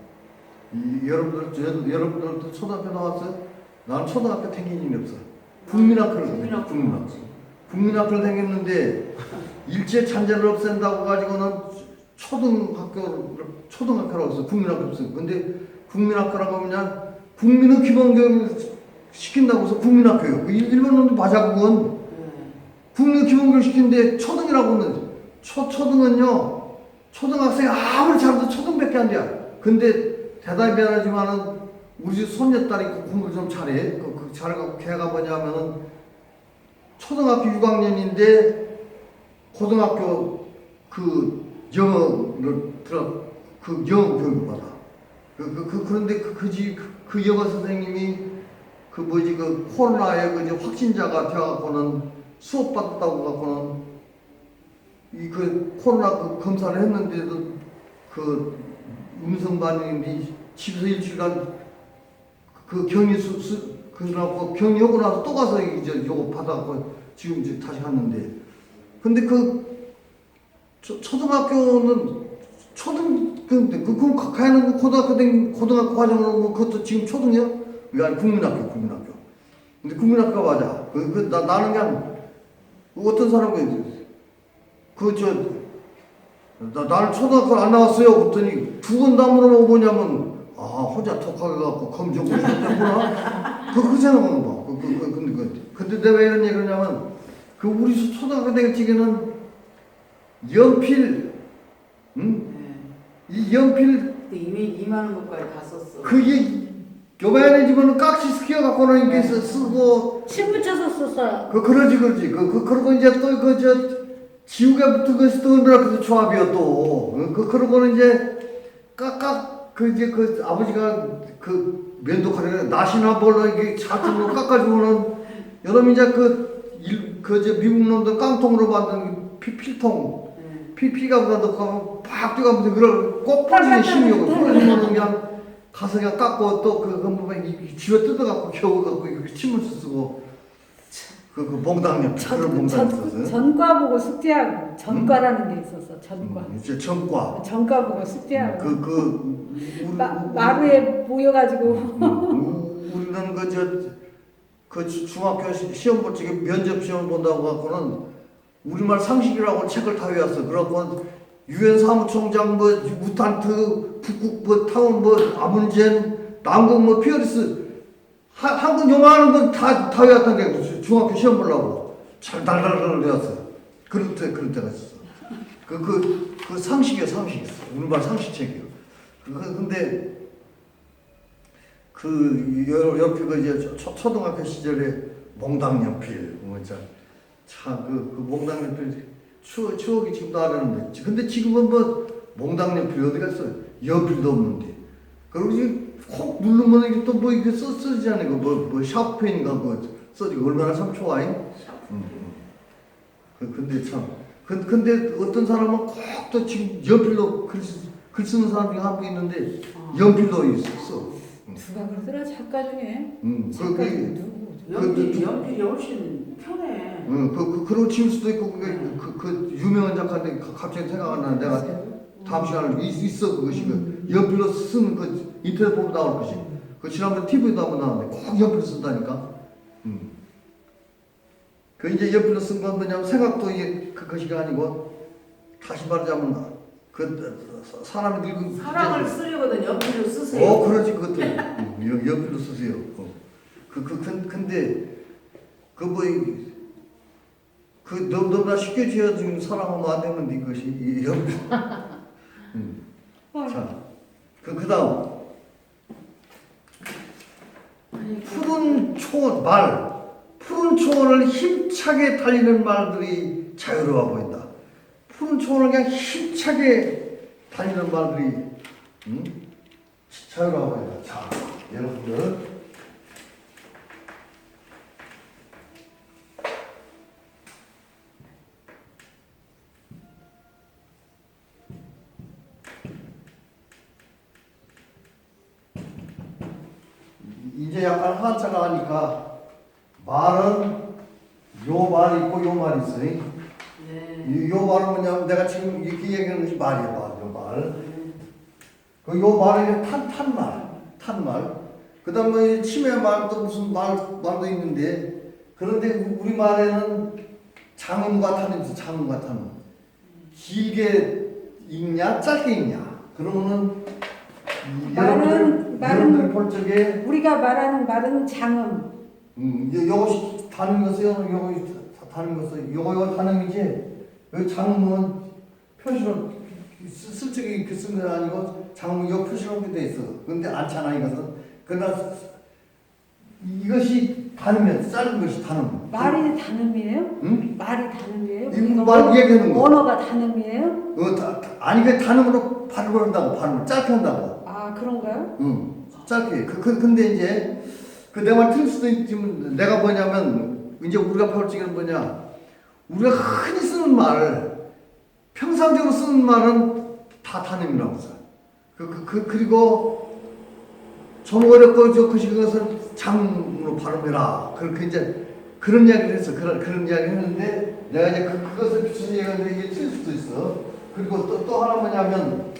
여러분들도 초등학교 나왔어요? 나는 초등학교 다닌 일이 없어. 국민학교를 다녔는데 일제 잔재를 없앤다고 가지고는 초등학교라고 해서 국민학교 없어요. 근데 국민학교라고 하면 국민의 기본교육을 시킨다고 해서 국민학교예요. 일본 놈도 맞아 그건. 국민의 기본교육을 시키는데 초등이라고 하는 초등은요. 초등학생이 아무리 잘해도 초등밖에 안 돼. 근데 대답이 미안하지만은 우리 집 손녀딸이 공부를 좀 잘해. 잘해갖고 걔가 뭐냐면은 초등학교 6학년인데 고등학교 영어를 영어 교육을 받아. 그런데 그 영어 선생님이 그 뭐지 그 코로나에 그 이제 확진자가 되어갖고는 수업 받았다고 갖고는 이 그 코로나 그 검사를 했는데도 그 음성 반응인데 집에서 일주일간 그 격리 그러고 격리하고 나서 또 가서 이제 요거 받아갖고 지금 이제 다시 갔는데 근데 그 초등학교는 근데 그 가야는 고등학교 과정으로 뭐 그것도 지금 초등이야? 아니 국민학교. 근데 국민학교 맞아. 나는 그냥 어떤 사람이 나는 초등학교 안 나왔어요. 그랬더니 두 번 다 물어보고 뭐냐면 혼자 독하게 갖고 검정 고시했구나. 그 생각하는 거. 근데 내가 왜 이런 얘기를 하냐면 그 우리 초등학교 때 지금은 연필, 응? 이 연필 그때 이미 2만 원 것까지 다 썼어. 그게 교배안에 집어는 깍지 스키어 갖고는 이렇게 쓰고 침 묻혀서 썼어요. 그러지. 그러고 이제 또 지우개 붙은 것이 또 그 조합이요 또. 그러고는 이제 그 아버지가 그 면도칼에 낫이나 뭘로 이게 자투로 깎아주고는 여러분 이제 저 미국 놈들 깡통으로 만든 필통 피가 묻어놓고 팍 뛰어가면서 그걸 꼭 부러지는 힘이요. 부러지면 그냥 가서 그냥 깎고 또 지워 뜯어갖고 겨우갖고 침을 쓰고 그 몽당잎 그런 몽당잎 썼어요. 전과 보고 숙제하고 전과라는 게 있었어. 전과. 이제 전과. 전과 보고 숙제하고. 마루에 마루에 모여가지고. 우리는 중학교 시험 볼 적에 면접 시험 본다고 갖고는 우리말 상식이라고 책을 다 외웠어. 그래갖고 유엔 사무총장 우탄트 북극 타운 아문젠 남극 피어리스 한국 영어하는 건 다 외웠던 게 중학교 시험 보려고 잘 달달달 외웠어. 그런 때가 있었어. 그 상식이야 상식. 우리말 상식책이요. 근데 옆에 이제 초등학교 시절에 몽당연필 그 몽당연필 추억이 지금도 나는데 근데 지금은 몽당연필 어디 갔어? 연필도 없는데 그리고 이제 콕 누르면 이게 또 이게 쓰지않아요. 샤프펜인가 써지고 얼마나 참 좋아해. 근데 참 근데 어떤 사람은 콕 또 지금 연필로 글 쓰는 사람이 한 분 있는데 연필도 있어. 누가 그러더라 작가 중에. 작가 중에 누구? 연필이 훨씬 편해. 그러고 지울 수도 있고 그 유명한 작가인데 갑자기 생각 안 나는데 내가 다음 시간에 있어 그것이 연필로 쓰는 인터넷 보면 나올 것이. 지난번 TV에도 한번 나왔는데 꼭 연필로 쓴다니까. 이제 연필로 쓴 건 뭐냐면 생각도 이게 그것이 아니고 다시 말하자면 사람이 늙은 사랑을 쓰려거든 연필로 쓰세요. 그러지 그것도 연필로 쓰세요. 근데 너무나 쉽게 지어진 사랑하면 안 되는데 이것이 연필. 자, 그다음 푸른 초원을 힘차게 달리는 말들이 자유로워 보인다. 푸른 초원을 그냥 힘차게 달리는 말들이 자유로워 보인다. 자, 여러분들 이제 약간 한자가 하니까 말은 요 말이 있고 요 말이 있어요. 네. 요 말은 뭐냐면 내가 지금 이렇게 얘기하는 것이 말이에요. 요 말. 요 말은 탄말. 그 다음에 치매 말도 무슨 말도 있는데 그런데 우리 말에는 장음과 탄음이 있어. 장음과 탄음. 길게 읽냐 짧게 읽냐. 그러면은 여러분들이 볼 적에 우리가 말하는 말은 장음. 요것이 다른 것이요. 요것이 다른 것이 요거 다른이지. 여기 장음은 표시로 쓸 적에 이렇게 쓴 건 아니고 장음은 요 표시로 돼 있어. 근데 않잖아 이것은. 그러나 이것이 단으면 짧은 것이 단음. 말이 단음이에요? 응? 말이 단음이에요? 이거 말 얘기하는 거. 언어가 단음이에요? 아니 그 단음으로 발음을 한다고 발음을 짧게 한다고. 아 그런가요? 짧게. 근데 이제 그 내 말 틀릴 수도 있지만 내가 뭐냐면 이제 우리가 배울 적에는 뭐냐 우리가 흔히 쓰는 말 평상적으로 쓰는 말은 다 단임이라고 써. 그리고 좀 어렵고 그것을 장으로 발음해라. 그렇게 이제 그런 이야기를 했어. 그런 이야기를 했는데 내가 이제 그것을 비추는 얘기하는데 이게 틀릴 수도 있어. 그리고 또 하나 뭐냐면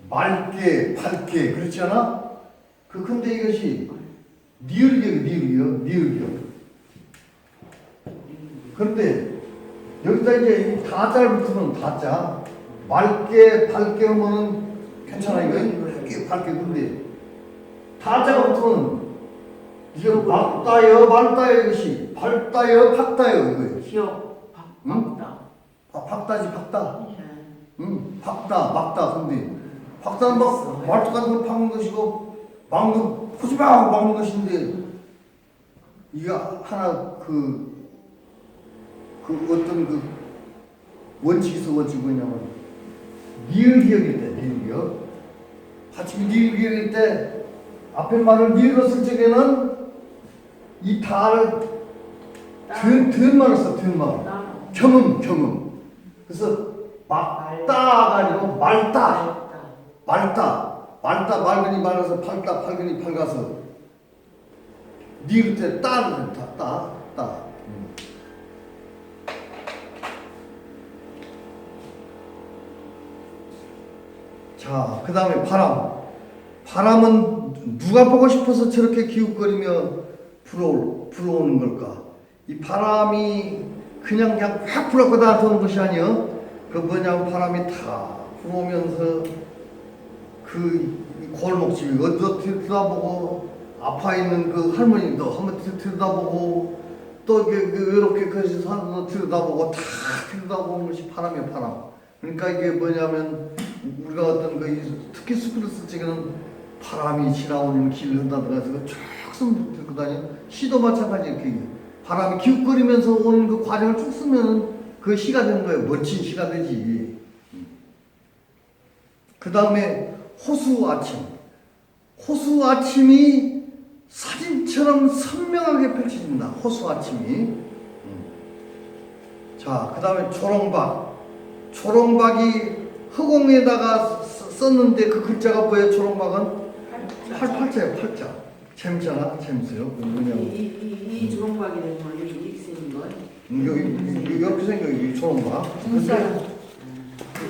맑게 밝게 그렇지 않아? 근데 이것이 니을기요. 그런데 여기다 이제 이 다자를 붙으면 다자 맑게 밝게 하면은 괜찮아 이거 맑게 밝게 근데 다자가 붙으면 이게 맑다요 맑다요 이것이 밝다요 밝다요 이거예요. 기억 응? 박다. 박다지 박다. 네. 응 박다 막다 근데 박다는 막 말투 같은 걸 박는 것이고 막는 포지마 막는 것인데 이게 하나 그 어떤 그 원칙이 있어 원칙이 뭐냐면 니을기역일 때 니을기역 받침이 니을기역일 때 앞에 말을 니을로 쓸 적에는 이 다를 든말을 써 든말 경음 그래서 막다가 아니고 맑다 맑으니 맑아서 밝으니 밝아서 니을 때 따를 따 자, 그 다음에 바람은 누가 보고 싶어서 저렇게 기웃거리며 불어오는 걸까? 이 바람이 그냥 확 불어갖고 나타오는 것이 아니요. 그 뭐냐면 바람이 다 불어오면서 그 골목집이 어디서 들여다보고 아파 있는 그 할머니도 한번 들여다보고 또 이렇게 그 산도 들여다보고 다 들여다보는 것이 바람이야 바람. 그러니까 이게 뭐냐면 우리가 어떤 특히 숲을 쓸 적에는 바람이 지나오는 길을 한다든가 해서 쭉 들고 다녀. 시도 마찬가지 이렇게 바람이 기웃거리면서 오는 그 과정을 쭉 쓰면 그 시가 되는 거예요. 멋진 시가 되지. 그 다음에 호수 아침이 사진처럼 선명하게 펼쳐진다. 호수 아침이. 자, 그 다음에 초롱박이 허공에다가 썼는데 그 글자가 뭐예요? 초롱박은? 팔자예요, 팔자. 재밌잖아, 재밌어요. 뭐냐면 이 주렁박이 되면 이렇게 생긴 거예요? 여기 이렇게 생겨 이 초롱박. 눈살.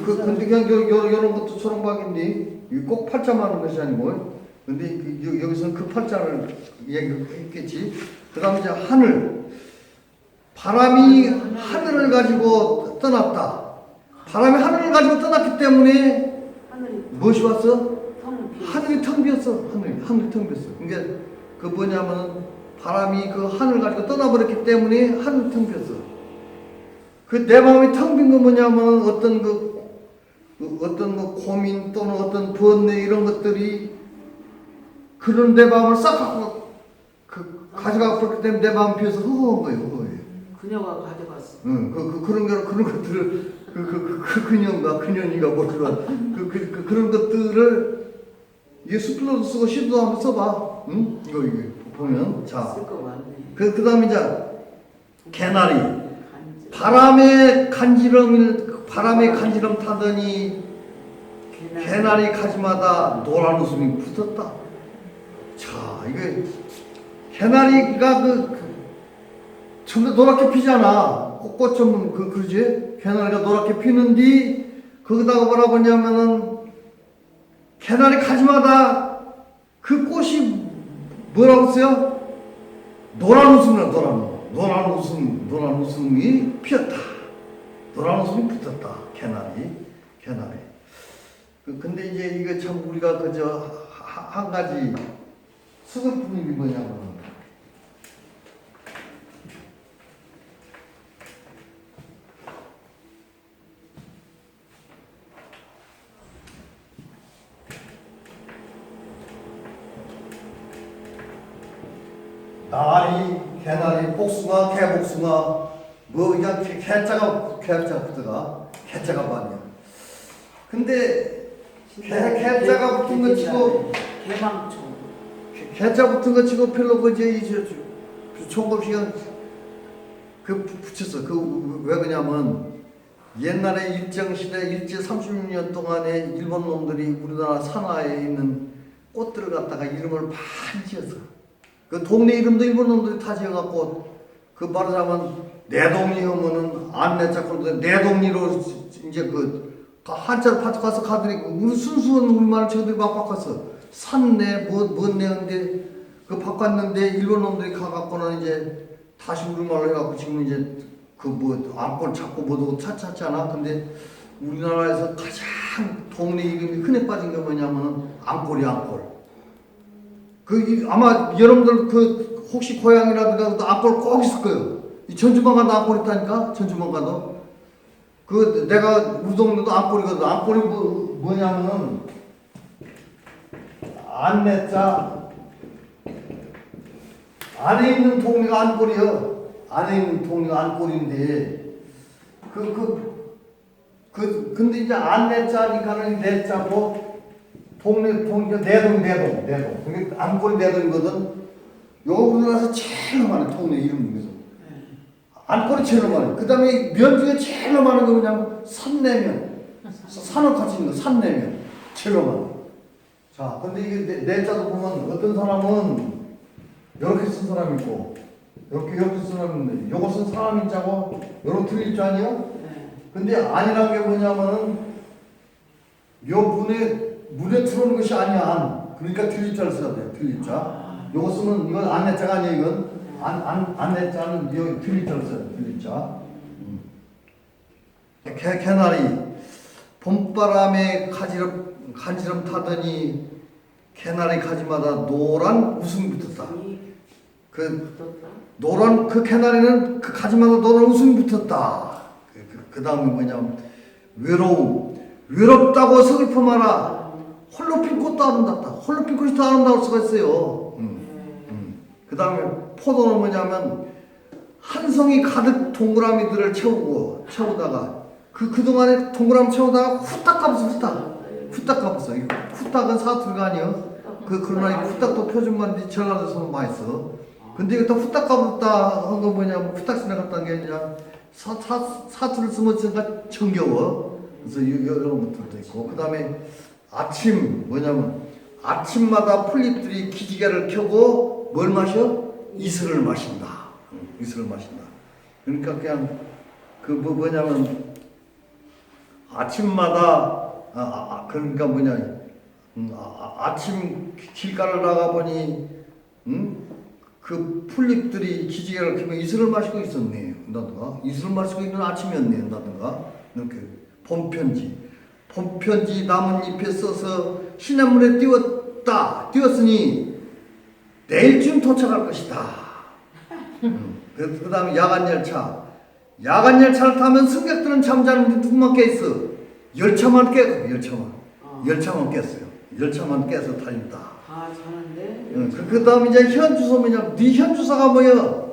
근데 그냥 이런 것도 초롱박인데 꼭 팔자만 하는 것이 아니고 근데 여기서는 그 팔자를 얘기했겠지. 그 다음에 이제 바람이 하늘을 가지고 떠났다. 바람이 하늘을 가지고 떠났기 때문에 무엇이 왔어? 하늘이 텅 비었어. 하늘이 텅 비었어. 그러니까 그 뭐냐면 바람이 그 하늘을 가지고 떠나버렸기 때문에 하늘이 텅 비었어. 그 내 마음이 텅 빈 건 뭐냐면 어떤 고민 또는 어떤 번뇌 이런 것들이 그런 내 마음을 싹 갖고 가져가고 그렇기 때문에 내 마음이 비어서 허허한 거예요. 허허해요. 그녀가 가져갔어. 응, 그런 것들을 그녀인가 그년인가 뭐 그런 것들을 이게 수필로도 쓰고 시도 한번 써봐. 응? 이거 보면 자. 쓸거 많네. 그 다음에 이제 개나리. 바람에 간지럼 타더니 개나리 가지마다 노란 웃음이 붙었다. 자, 이게 개나리가 전부 노랗게 피잖아. 꽃처럼 그러지? 개나리가 노랗게 피는데 거기다가 뭐라고 하냐면은 개나리 가지마다 그 꽃이 뭐라고 써요? 노란 웃음이야, 노란 웃음이 피었다. 노란 웃음이 붙었다. 개나리. 근데 이제 이거 참 우리가 한 가지 수급품 일이 뭐냐면 나리, 개나리, 복숭아, 개복숭아 뭐 그냥 개자가 개자부터가 개자가 반이야. 근데 개자가 붙은 거 치고 개방초. 개자 붙은 거 치고 별로 그제 총검시간 그 붙였어. 그 왜 그러냐면 옛날에 일정시대 일제 30년 동안에 일본 놈들이 우리나라 산하에 있는 꽃들을 갖다가 이름을 많이 지었어. 그 동네 이름도 일본 놈들이 다 지어갖고 그 말하자면 내동리 하면은 안내자 그러고 내동리로 이제 그 한자를 바꿔서 가더니 우리 순수한 우리말을 저들이 막 바꿨어. 산내 뭔 내인데 그 바꿨는데 일본 놈들이 가갖고는 이제 다시 우리말로 해갖고 지금 이제 그 뭐 안골 찾고 뭐도 찾잖아. 근데 우리나라에서 가장 동네 이름이 흔해 빠진 게 뭐냐면은 안골이 안골. 아마 여러분들 그 혹시 고향이라든가 안골 꼭 있을 거예요. 이 전주만 가도 안골 있다니까. 전주만 가도 그 내가 우리 동네도 안골이거든. 안골이 뭐냐면은 안내자 안에 있는 동네가 안골이요. 안에 있는 동네가 안골인데 근데 이제 안내자니까는 내자고 동네 내동. 그게 안골이 내동이거든. 요거 우리나라에서 제일 많아. 동네 이름 중에서 안골이 제일 많아. 그 다음에 면 중에 제일 많은 거 뭐냐면 산내면. 산을 같이 있는 거 산내면 제일 많아. 자, 근데 이게 내자도 보면 어떤 사람은 이렇게 쓴 사람이 있고 이렇게 쓴 사람이 있는데 요거 쓴 사람이 자고 요렇게 틀릴 줄 아니요? 근데 아니란 게 뭐냐면은 요 문에 들어오는 것이 아니야. 안. 그러니까 틀릴 자를 써야 돼. 틀릴 자. 요거 쓰면 이건 안내자가 아니야. 이건 안내자는 여기 틀릴 자를 써야 돼. 틀릴 자. 개나리 봄바람에 간지럼 타더니 개나리 가지마다 노란 웃음이 붙었다. 노란 그 개나리는 그 가지마다 노란 웃음이 붙었다. 그 다음에 뭐냐면 외롭다고 서글퍼 마라. 홀로 핀 꽃도 아름답다. 홀로 핀 꽃이 더 아름다울 수가 있어요. 그 다음에 포도는 뭐냐면 한 송이 가득 동그라미들을 채우다가 그동안에 동그라미 채우다가 후딱 가봤어. 후딱 가봤어. 후딱은 사투리가 아니요. 그러나 이 후딱도 표준말인데 전라도에서는 많이 써. 근데 이거 다 후딱 가봤다 한 거 뭐냐면 후딱 지나갔다는 게 아니라 사투를 쓰면 진짜 정겨워. 그래서 이런 것들도 있고. 그 다음에 아침 뭐냐면 아침마다 풀잎들이 기지개를 켜고 뭘 마셔? 이슬을 마신다. 이슬을 마신다. 그러니까 그냥 뭐냐면 아침마다 그러니까 뭐냐 아침 길가를 나가보니 그 풀잎들이 기지개를 켜면 이슬을 마시고 있었네. 나든가 이슬을 마시고 있는 아침이었네. 나든가 이렇게 봄편지 나뭇잎에 써서 시냇물에 띄웠으니 내일쯤 도착할 것이다. 그 다음에 야간열차를 타면 승객들은 잠자는데 누구만 깨있어? 열차만 깼어요. 열차만 깨서 달린다. 아, 자는데? 그 다음에 이제 현주소 뭐냐? 네 현주소가 뭐야?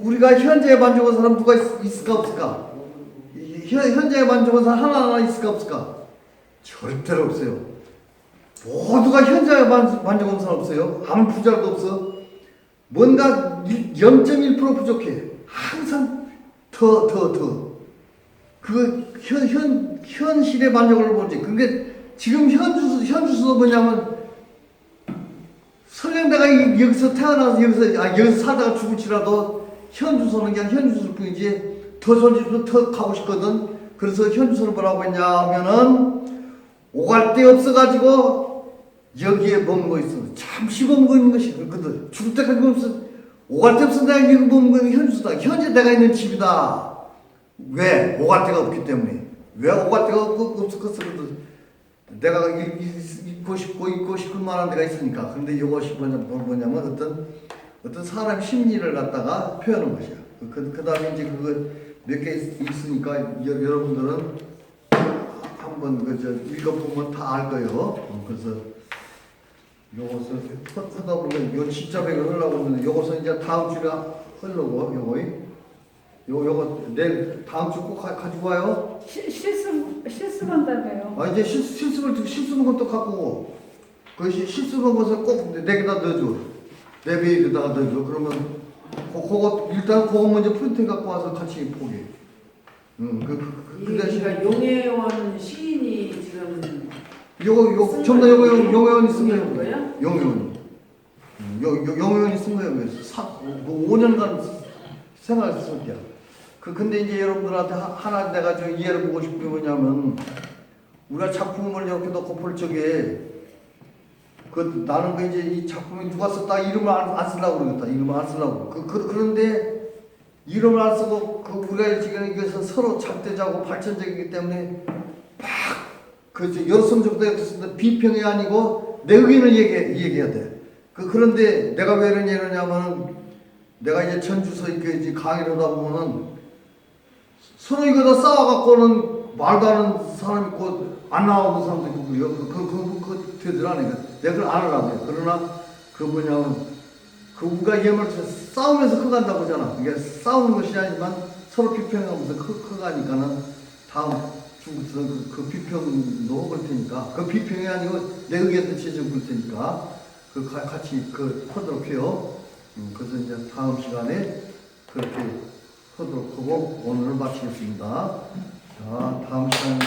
우리가 현재에 만족한 사람 누가 있을까 없을까? 현재에 만족한 사람 하나 있을까 없을까? 절대로 없어요. 모두가 현재에 만족한 사람 없어요. 아무 부자도 없어. 뭔가 0.1% 부족해. 항상 더. 현실의 만족을 보지. 그게 지금 현주소 뭐냐면 설령 내가 여기서 태어나서 여기서 살다가 죽을지라도 현주소는 그냥 현주소일 뿐이지 더 좋은 더 가고 싶거든. 그래서 현주소를 뭐라고 했냐 하면은 오갈 데 없어가지고 여기에 머물고 있어. 잠시 머물고 있는 것이 그거든. 죽을 때까지 머물고 오갈 데 없어. 내가 여기 머물고 있는 현주소다. 현재 내가 있는 집이다. 왜? 오갈 데가 없기 때문에. 왜 오갈 데가 없었겠어? 내가 있고 싶을 만한 데가 있으니까. 근데 이것이 뭐냐면 어떤 사람 심리를 갖다가 표현한 것이야. 그 다음에 이제 그거 몇 개 있으니까 여러분들은 한번 읽어보면 다 알 거예요. 그래서 요것을 하다 보면 요 진짜 배가 하려고 했는데 요것은 이제 다음 주에 하려고 요거이. 요거 내일 다음 주 꼭 가지고 와요. 실습한다며요. 아 이제 실습은 것도 갖고 오고 그 실습한 것을 꼭 내게다 넣어줘. 내 메일에다가 넣어줘. 그러면 그거 일단 그거 먼저 프린팅 갖고 와서 같이 보게. 그 대신 그러니까 용혜원 시인이 지금 요거 전부 다 용혜원이 쓴 거예요? 거예요. 용혜원이. 용혜원이 쓴 거예요. 그래서 5년간 생활했었대요. 근데 이제 여러분들한테 하나 내가 좀 이해를 보고 싶은 게 뭐냐면 우리가 작품을 이렇게 넣고 볼 적에 나는 그 이제 이 작품이 누가 썼다 이름을 안 쓰려고 그러겠다. 이름을 안 쓰려고. 그런데 이름을 안 쓰고 우리가 지금 이것은 서로 작대자고 발전적이기 때문에 여러 정도에 비평이 아니고 내 의견을 얘기해야 돼. 그런데 내가 왜 이러냐면 내가 이제 전주서 이렇게 강의를 하다 보면은 서로 이거 다 싸워갖고는 말도 안 하는 사람 있고 안 나오는 사람도 있고 그거 되들 안 해. 내가 그걸 안 하려고 해. 그러나 뭐냐면 우리가 얘말 싸우면서 커간다고 하잖아. 이게 싸우는 것이 아니지만 서로 비평하면서 커가니까는 다음 주부터는 그 비평도 볼 테니까 그 비평이 아니고 내 의견도 제시해 볼 테니까 같이 하도록 해요. 그래서 이제 다음 시간에 그렇게 하도록 하고 오늘을 마치겠습니다. 자, 다음 시간에